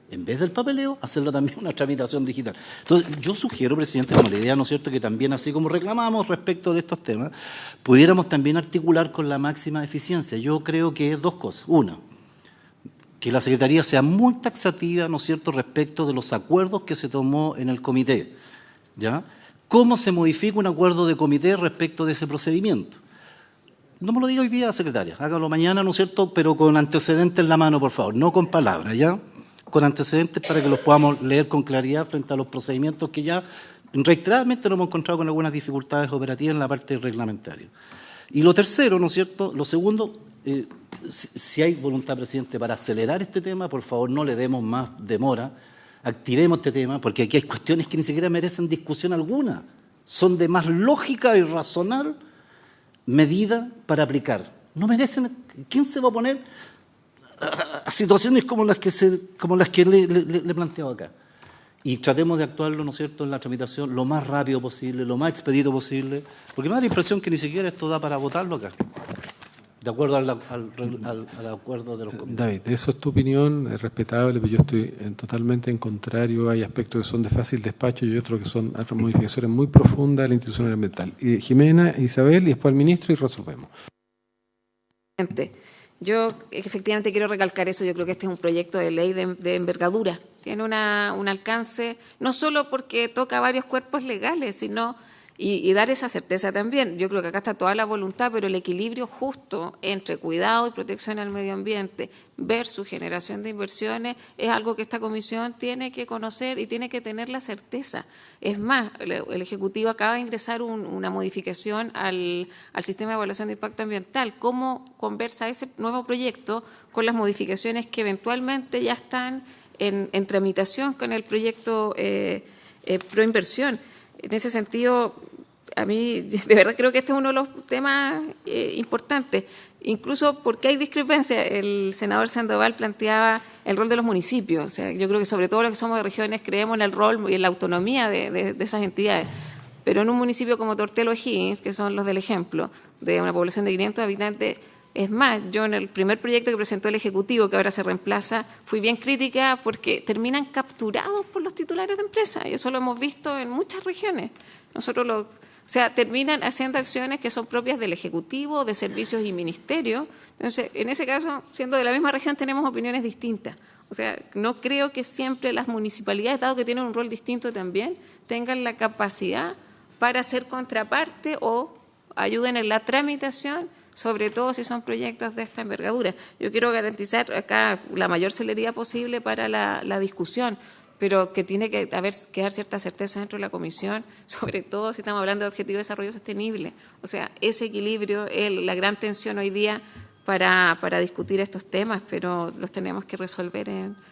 En vez del papeleo, hacerlo también una tramitación digital. Entonces, yo sugiero, presidente, como la idea, ¿no es cierto?, que también, así como reclamamos respecto de estos temas, pudiéramos también articular con la máxima eficiencia. Yo creo que 2 cosas. Una, que la Secretaría sea muy taxativa, ¿no es cierto?, respecto de los acuerdos que se tomó en el comité. ¿Ya? ¿Cómo se modifica un acuerdo de comité respecto de ese procedimiento? No me lo diga hoy día, secretaria, hágalo mañana, ¿no es cierto?, pero con antecedentes en la mano, por favor, no con palabras, ¿ya? Con antecedentes para que los podamos leer con claridad frente a los procedimientos que ya reiteradamente nos hemos encontrado con algunas dificultades operativas en la parte reglamentaria. Y lo tercero, ¿no es cierto?, lo segundo, si hay voluntad, presidente, para acelerar este tema, por favor no le demos más demora, activemos este tema, porque aquí hay cuestiones que ni siquiera merecen discusión alguna, son de más lógica y razonal medida para aplicar. No merecen. ¿Quién se va a poner a situaciones como las que le he planteado acá? Y tratemos de actuarlo, ¿no es cierto?, en la tramitación lo más rápido posible, lo más expedito posible, porque me da la impresión que ni siquiera esto da para votarlo acá, de acuerdo al acuerdo de los comités. David, eso es tu opinión, es respetable, pero yo estoy totalmente en contrario. Hay aspectos que son de fácil despacho y otros que son modificaciones muy profundas de la institución ambiental. Jimena, Isabel, y después el ministro, y resolvemos. Yo efectivamente quiero recalcar eso. Yo creo que este es un proyecto de ley de envergadura. Tiene un alcance, no solo porque toca varios cuerpos legales, sino y dar esa certeza también. Yo creo que acá está toda la voluntad, pero el equilibrio justo entre cuidado y protección al medio ambiente versus generación de inversiones es algo que esta comisión tiene que conocer y tiene que tener la certeza. Es más, el Ejecutivo acaba de ingresar una modificación al sistema de evaluación de impacto ambiental. ¿Cómo conversa ese nuevo proyecto con las modificaciones que eventualmente ya están en tramitación con el proyecto Proinversión? En ese sentido, a mí de verdad creo que este es uno de los temas importantes, incluso porque hay discrepancia. El senador Sandoval planteaba el rol de los municipios. O sea, yo creo que sobre todo los que somos de regiones creemos en el rol y en la autonomía de esas entidades. Pero en un municipio como Tortel o O'Higgins, que son los del ejemplo, de una población de 500 habitantes, es más, yo en el primer proyecto que presentó el Ejecutivo, que ahora se reemplaza, fui bien crítica porque terminan capturados por los titulares de empresas, y eso lo hemos visto en muchas regiones. O sea, terminan haciendo acciones que son propias del Ejecutivo, de servicios y ministerios. Entonces, en ese caso, siendo de la misma región, tenemos opiniones distintas. O sea, no creo que siempre las municipalidades, dado que tienen un rol distinto también, tengan la capacidad para ser contraparte o ayuden en la tramitación, sobre todo si son proyectos de esta envergadura. Yo quiero garantizar acá la mayor celeridad posible para la discusión, pero que tiene que quedar cierta certeza dentro de la comisión, sobre todo si estamos hablando de objetivos de desarrollo sostenible. O sea, ese equilibrio es la gran tensión hoy día para discutir estos temas, pero los tenemos que resolver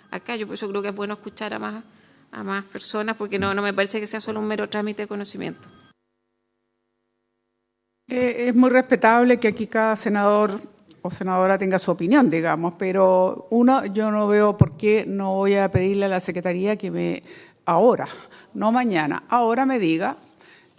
acá. Yo por eso creo que es bueno escuchar a más personas, porque no me parece que sea solo un mero trámite de conocimiento. Es muy respetable que aquí cada senador o senadora tenga su opinión, digamos, pero yo no veo por qué no voy a pedirle a la Secretaría que ahora, no mañana, ahora me diga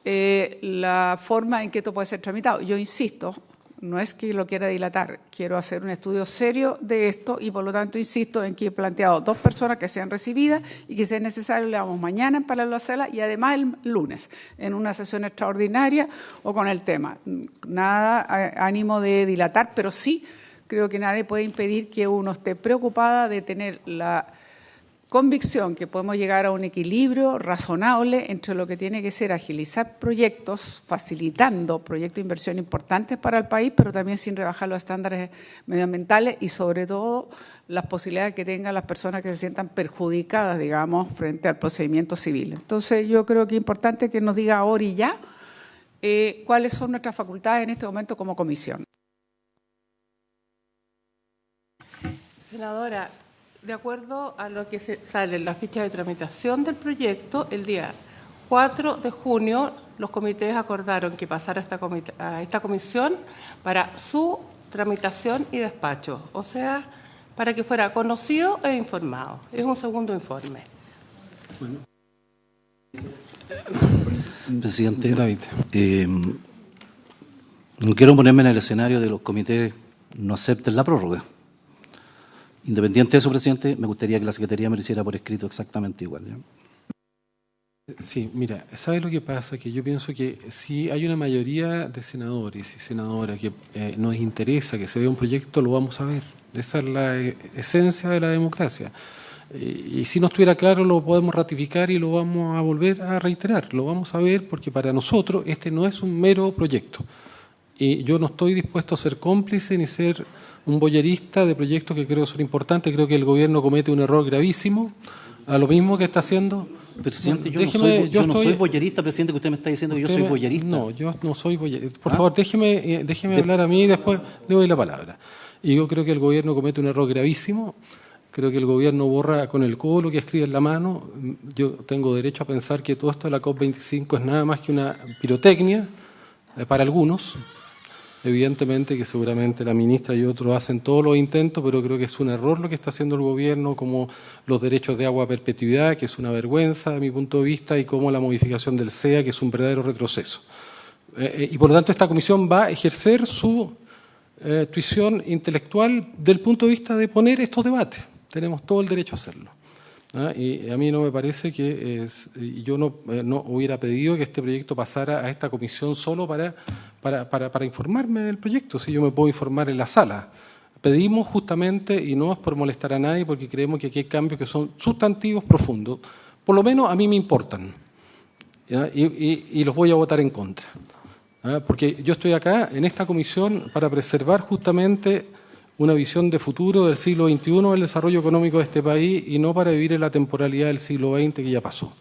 la forma en que esto puede ser tramitado. Yo insisto, no es que lo quiera dilatar, quiero hacer un estudio serio de esto y por lo tanto insisto en que he planteado 2 personas que sean recibidas y que sea necesario le damos mañana en paralelo a Sala y además el lunes en una sesión extraordinaria o con el tema. Nada ánimo de dilatar, pero sí creo que nadie puede impedir que uno esté preocupada de tener la convicción que podemos llegar a un equilibrio razonable entre lo que tiene que ser agilizar proyectos, facilitando proyectos de inversión importantes para el país, pero también sin rebajar los estándares medioambientales y sobre todo las posibilidades que tengan las personas que se sientan perjudicadas, digamos, frente al procedimiento civil. Entonces yo creo que es importante que nos diga ahora y ya cuáles son nuestras facultades en este momento como comisión. Senadora, de acuerdo a lo que sale en la ficha de tramitación del proyecto, el día 4 de junio los comités acordaron que pasara a esta comisión para su tramitación y despacho, o sea, para que fuera conocido e informado. Es un segundo informe. Bueno. Presidente, David, no quiero ponerme en el escenario de los comités no acepten la prórroga. Independiente de eso, presidente, me gustaría que la Secretaría me lo hiciera por escrito exactamente igual, ¿ya? Sí, mira, ¿sabes lo que pasa? Que yo pienso que si hay una mayoría de senadores y senadoras que nos interesa que se vea un proyecto, lo vamos a ver. Esa es la esencia de la democracia. Y si no estuviera claro, lo podemos ratificar y lo vamos a volver a reiterar. Lo vamos a ver porque para nosotros este no es un mero proyecto. Y yo no estoy dispuesto a ser cómplice ni ser un boyerista de proyectos que creo son importantes. Creo que el gobierno comete un error gravísimo, a lo mismo que está haciendo. Presidente, yo no soy boyerista, presidente, que usted me está diciendo que yo soy boyerista. No, yo no soy boyerista. Por favor, déjeme hablar a mí y después le doy la palabra. Y yo creo que el gobierno comete un error gravísimo. Creo que el gobierno borra con el codo lo que escribe en la mano. Yo tengo derecho a pensar que todo esto de la COP25 es nada más que una pirotecnia para algunos. Evidentemente que seguramente la ministra y otros hacen todos los intentos, pero creo que es un error lo que está haciendo el gobierno, como los derechos de agua a perpetuidad, que es una vergüenza de mi punto de vista, y como la modificación del SEA, que es un verdadero retroceso. Y por lo tanto esta comisión va a ejercer su tuición intelectual del punto de vista de poner estos debates. Tenemos todo el derecho a hacerlo. Y a mí no me parece que yo no hubiera pedido que este proyecto pasara a esta comisión solo para informarme del proyecto, si yo me puedo informar en la sala. Pedimos justamente, y no es por molestar a nadie, porque creemos que aquí hay cambios que son sustantivos, profundos, por lo menos a mí me importan, ¿ya? Y los voy a votar en contra, ¿ya? Porque yo estoy acá en esta comisión para preservar justamente una visión de futuro del siglo XXI del desarrollo económico de este país y no para vivir en la temporalidad del siglo XX que ya pasó.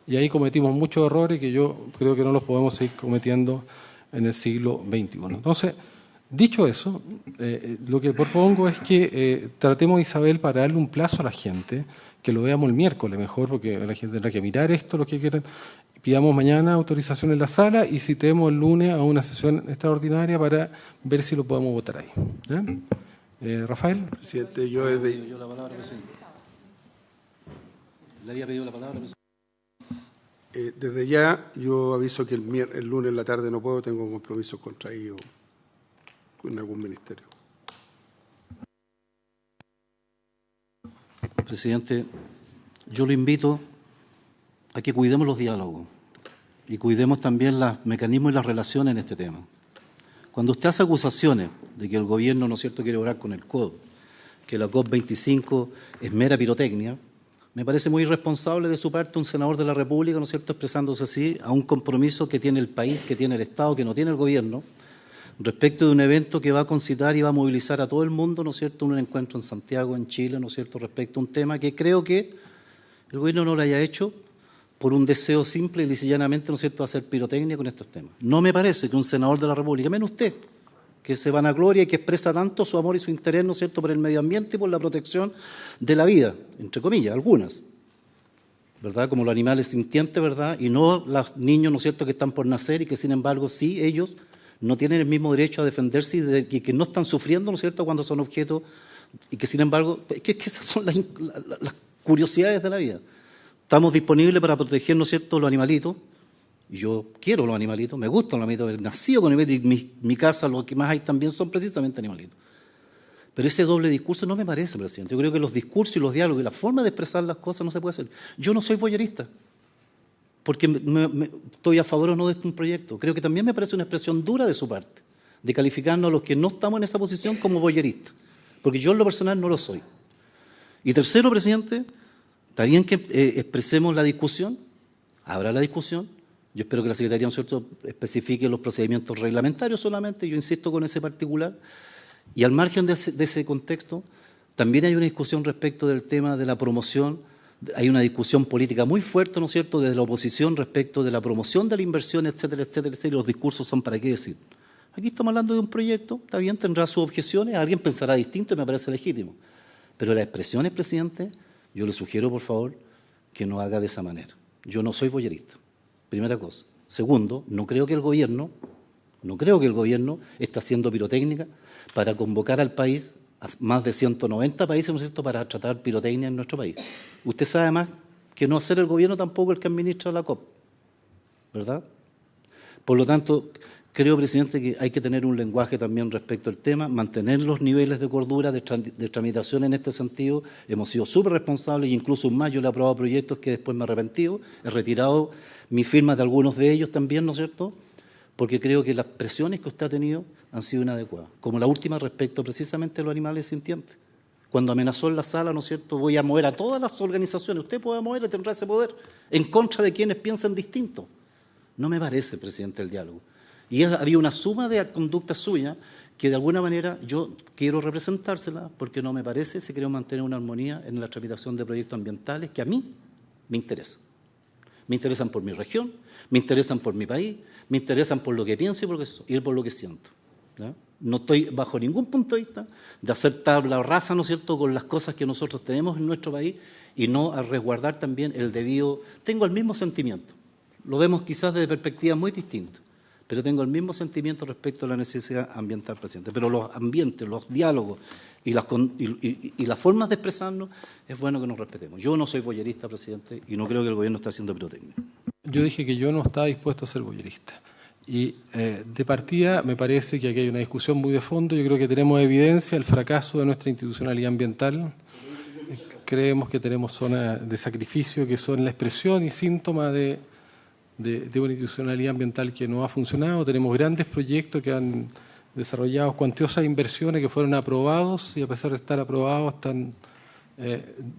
Y ahí cometimos muchos errores que yo creo que no los podemos seguir cometiendo en el siglo XXI. Entonces, dicho eso, lo que propongo es que tratemos, Isabel, para darle un plazo a la gente, que lo veamos el miércoles mejor, porque la gente tendrá que mirar esto, lo que quieran. Pidamos mañana autorización en la sala y citemos el lunes a una sesión extraordinaria para ver si lo podemos votar ahí. ¿Ya? Rafael. Presidente, yo desde... Le había pedido la palabra, presidente. Desde ya yo aviso que el lunes en la tarde no puedo, tengo compromisos contraídos con algún ministerio. Presidente, yo lo invito a que cuidemos los diálogos y cuidemos también los mecanismos y las relaciones en este tema. Cuando usted hace acusaciones de que el gobierno, ¿no es cierto?, quiere orar con el codo, que la COP25 es mera pirotecnia, me parece muy irresponsable de su parte un senador de la República, ¿no es cierto?, expresándose así a un compromiso que tiene el país, que tiene el Estado, que no tiene el gobierno, respecto de un evento que va a concitar y va a movilizar a todo el mundo, ¿no es cierto?, un encuentro en Santiago, en Chile, ¿no es cierto?, respecto a un tema que creo que el gobierno no lo haya hecho por un deseo simple y lisa y llanamente, ¿no es cierto?, hacer pirotecnia con estos temas. No me parece que un senador de la República, menos usted, que se vanagloria y que expresa tanto su amor y su interés, ¿no es cierto?, por el medio ambiente y por la protección de la vida, entre comillas, algunas, ¿verdad?, como los animales sintientes, ¿verdad?, y no los niños, ¿no es cierto?, que están por nacer y que, sin embargo, sí, ellos no tienen el mismo derecho a defenderse y que no están sufriendo, ¿no es cierto?, cuando son objetos y que, sin embargo, que esas son las curiosidades de la vida. Estamos disponibles para proteger, ¿no es cierto?, los animalitos. Y yo quiero los animalitos, me gustan los animalitos, he nacido con animalitos y mi casa, lo que más hay también son precisamente animalitos. Pero ese doble discurso no me parece, presidente. Yo creo que los discursos y los diálogos y la forma de expresar las cosas no se puede hacer. Yo no soy voyerista, porque estoy a favor o no de este proyecto. Creo que también me parece una expresión dura de su parte, de calificarnos a los que no estamos en esa posición como voyeristas, porque yo en lo personal no lo soy. Y tercero, presidente, está bien que expresemos la discusión, habrá la discusión. Yo espero que la Secretaría, ¿no es cierto?, especifique los procedimientos reglamentarios solamente, yo insisto con ese particular. Y al margen de ese contexto, también hay una discusión respecto del tema de la promoción hay una discusión política muy fuerte, ¿no es cierto?, desde la oposición respecto de la promoción de la inversión, etcétera, etcétera, etcétera, y los discursos son para qué decir. Aquí estamos hablando de un proyecto, está bien, tendrá sus objeciones, alguien pensará distinto y me parece legítimo. Pero las expresiones, presidente, yo le sugiero, por favor, que no haga de esa manera. Yo no soy boyerista, primera cosa. Segundo, no creo que el gobierno está haciendo pirotécnica para convocar al país, a más de 190 países, ¿no es cierto?, para tratar pirotecnia en nuestro país. Usted sabe más que no hacer el gobierno tampoco el que administra la COP, ¿verdad? Por lo tanto, creo, presidente, que hay que tener un lenguaje también respecto al tema, mantener los niveles de cordura, de tramitación en este sentido. Hemos sido súper responsables e incluso en mayo le he aprobado proyectos que después me he arrepentido. He retirado mi firma de algunos de ellos también, ¿no es cierto?, porque creo que las presiones que usted ha tenido han sido inadecuadas. Como la última respecto precisamente a los animales sintientes. Cuando amenazó en la sala, ¿no es cierto?, voy a mover a todas las organizaciones. Usted puede moverle, tendrá ese poder, en contra de quienes piensan distinto. No me parece, presidente, el diálogo. Y había una suma de conductas suyas que de alguna manera yo quiero representársela porque no me parece si queremos mantener una armonía en la tramitación de proyectos ambientales que a mí me interesan. Me interesan por mi región, me interesan por mi país, me interesan por lo que pienso y por lo que siento, ¿ya? No estoy bajo ningún punto de vista de hacer tabla rasa, ¿no es cierto?, con las cosas que nosotros tenemos en nuestro país y no a resguardar también el debido. Tengo el mismo sentimiento, lo vemos quizás desde perspectivas muy distintas, pero tengo el mismo sentimiento respecto a la necesidad ambiental, presidente. Pero los ambientes, los diálogos y las formas de expresarnos, es bueno que nos respetemos. Yo no soy boyerista, presidente, y no creo que el gobierno esté haciendo pirotecnia. Yo dije que yo no estaba dispuesto a ser boyerista. Y de partida me parece que aquí hay una discusión muy de fondo. Yo creo que tenemos evidencia del fracaso de nuestra institucionalidad ambiental. Creemos que tenemos zonas de sacrificio que son la expresión y síntoma de una institucionalidad ambiental que no ha funcionado. Tenemos grandes proyectos que han desarrollado cuantiosas inversiones que fueron aprobados y a pesar de estar aprobados están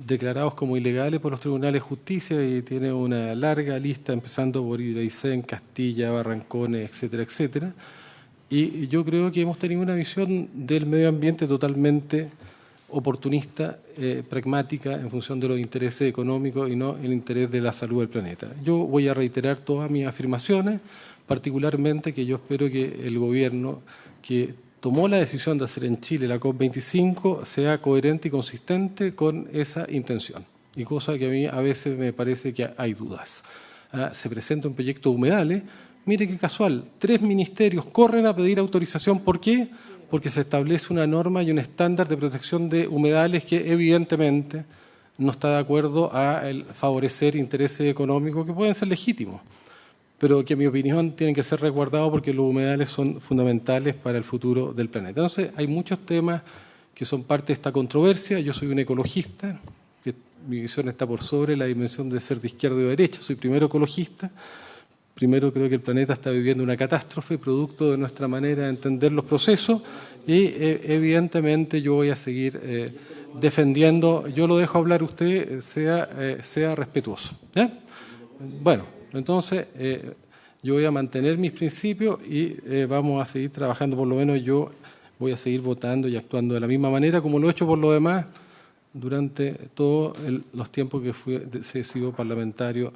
declarados como ilegales por los tribunales de justicia y tiene una larga lista empezando por Hidroaicén, Castilla, Barrancones, etcétera, etcétera. Y yo creo que hemos tenido una visión del medio ambiente totalmente oportunista, pragmática, en función de los intereses económicos y no el interés de la salud del planeta. Yo voy a reiterar todas mis afirmaciones, particularmente que yo espero que el gobierno que tomó la decisión de hacer en Chile la COP25 sea coherente y consistente con esa intención. Y cosa que a mí a veces me parece que hay dudas. Se presenta un proyecto de humedales. Mire qué casual, 3 ministerios corren a pedir autorización. ¿Por qué? Porque se establece una norma y un estándar de protección de humedales que evidentemente no está de acuerdo a favorecer intereses económicos que pueden ser legítimos, pero que en mi opinión tienen que ser resguardados porque los humedales son fundamentales para el futuro del planeta. Entonces hay muchos temas que son parte de esta controversia. Yo soy un ecologista, que mi visión está por sobre la dimensión de ser de izquierda o de derecha. Soy primero ecologista. Primero, creo que el planeta está viviendo una catástrofe producto de nuestra manera de entender los procesos y evidentemente yo voy a seguir defendiendo. Yo lo dejo hablar usted, sea respetuoso, ¿ya? Bueno, entonces yo voy a mantener mis principios y vamos a seguir trabajando. Por lo menos yo voy a seguir votando y actuando de la misma manera como lo he hecho por lo demás durante todos los tiempos que he sido parlamentario.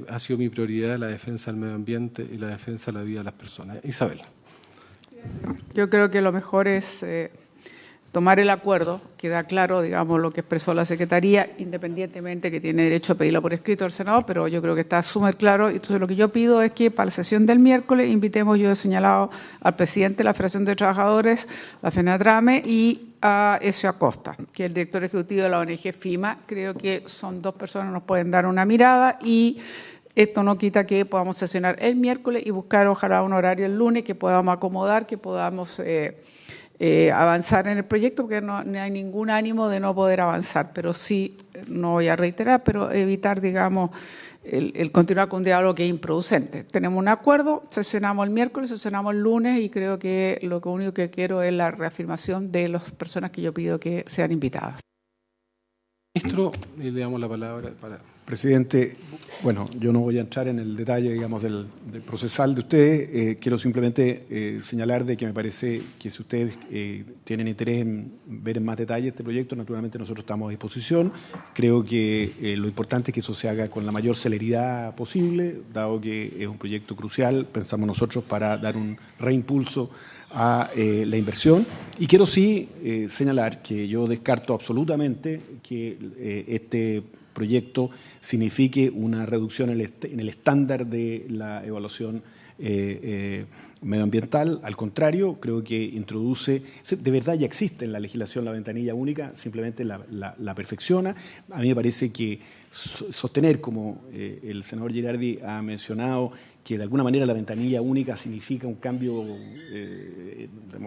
Ha sido mi prioridad la defensa del medio ambiente y la defensa de la vida de las personas. Isabel. Yo creo que lo mejor es tomar el acuerdo, queda claro, digamos, lo que expresó la Secretaría, independientemente que tiene derecho a pedirlo por escrito al Senado, pero yo creo que está súper claro. Entonces, lo que yo pido es que para la sesión del miércoles invitemos, yo he señalado al presidente de la Federación de Trabajadores, la FENATRAME, y a Ezio Acosta, que es el director ejecutivo de la ONG FIMA. Creo que son 2 personas que nos pueden dar una mirada y esto no quita que podamos sesionar el miércoles y buscar ojalá un horario el lunes que podamos acomodar, que podamos avanzar en el proyecto, porque no hay ningún ánimo de no poder avanzar, pero sí, no voy a reiterar, pero evitar, digamos, el continuar con un diálogo que es improducente. Tenemos un acuerdo, sesionamos el miércoles, sesionamos el lunes y creo que lo único que quiero es la reafirmación de las personas que yo pido que sean invitadas. Ministro, y le damos la palabra para... Presidente, bueno, yo no voy a entrar en el detalle, digamos, del procesal de ustedes. Quiero simplemente señalar de que me parece que si ustedes tienen interés en ver en más detalle este proyecto, naturalmente nosotros estamos a disposición. Creo que lo importante es que eso se haga con la mayor celeridad posible, dado que es un proyecto crucial, pensamos nosotros, para dar un reimpulso a la inversión. Y quiero sí señalar que yo descarto absolutamente que este proyecto signifique una reducción en el estándar de la evaluación medioambiental. Al contrario, creo que introduce, de verdad ya existe en la legislación la ventanilla única, simplemente la perfecciona. A mí me parece que sostener, como el senador Girardi ha mencionado, que de alguna manera la ventanilla única significa un cambio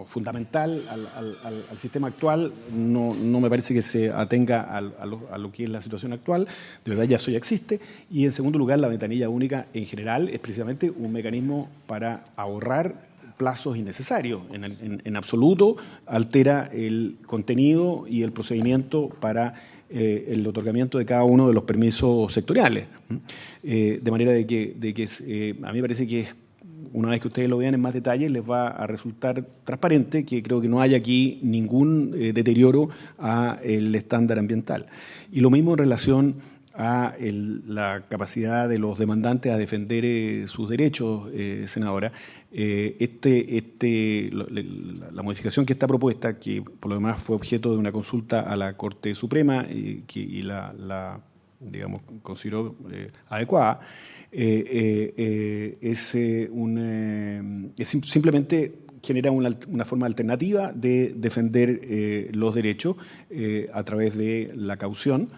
fundamental al sistema actual, no me parece que se atenga a lo que es la situación actual. De verdad ya eso ya existe. Y en segundo lugar, la ventanilla única en general es precisamente un mecanismo para ahorrar plazos innecesarios. En absoluto altera el contenido y el procedimiento para el otorgamiento de cada uno de los permisos sectoriales. De manera de que a mí me parece que una vez que ustedes lo vean en más detalle les va a resultar transparente que creo que no hay aquí ningún deterioro al estándar ambiental. Y lo mismo en relación a la capacidad de los demandantes a defender sus derechos, senadora. La modificación que está propuesta, que por lo demás fue objeto de una consulta a la Corte Suprema y la digamos, consideró adecuada, simplemente genera una forma alternativa de defender los derechos a través de la caución,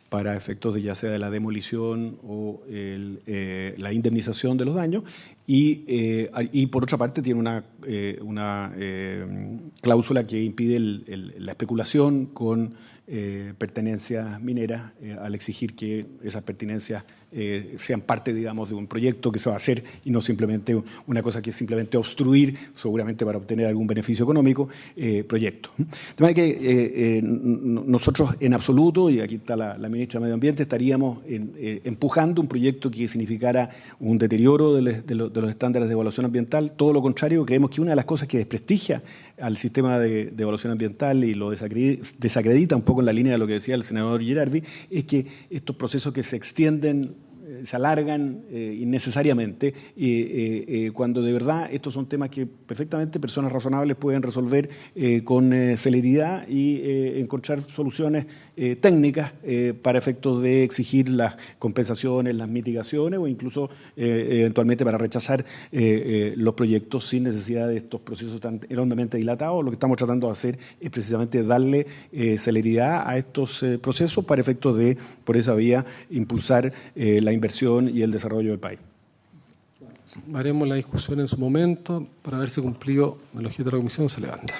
para efectos de ya sea de la demolición o la indemnización de los daños, y por otra parte tiene una cláusula que impide la especulación con pertenencias mineras al exigir que esas pertenencias sean parte, digamos, de un proyecto que se va a hacer y no simplemente una cosa que es simplemente obstruir, seguramente para obtener algún beneficio económico, proyecto. De manera que nosotros en absoluto, y aquí está la ministra de Medio Ambiente, estaríamos empujando un proyecto que significara un deterioro de los estándares de evaluación ambiental. Todo lo contrario, creemos que una de las cosas que desprestigia al sistema de evaluación ambiental y lo desacredita un poco en la línea de lo que decía el senador Girardi, es que estos procesos que se extienden, se alargan innecesariamente, cuando de verdad estos son temas que perfectamente personas razonables pueden resolver con celeridad y encontrar soluciones técnicas para efectos de exigir las compensaciones, las mitigaciones o incluso eventualmente para rechazar los proyectos sin necesidad de estos procesos tan enormemente dilatados. Lo que estamos tratando de hacer es precisamente darle celeridad a estos procesos para efectos de, por esa vía, impulsar la inversión y el desarrollo del país. Haremos la discusión en su momento. Para haberse cumplido el objeto de la comisión, se levanta.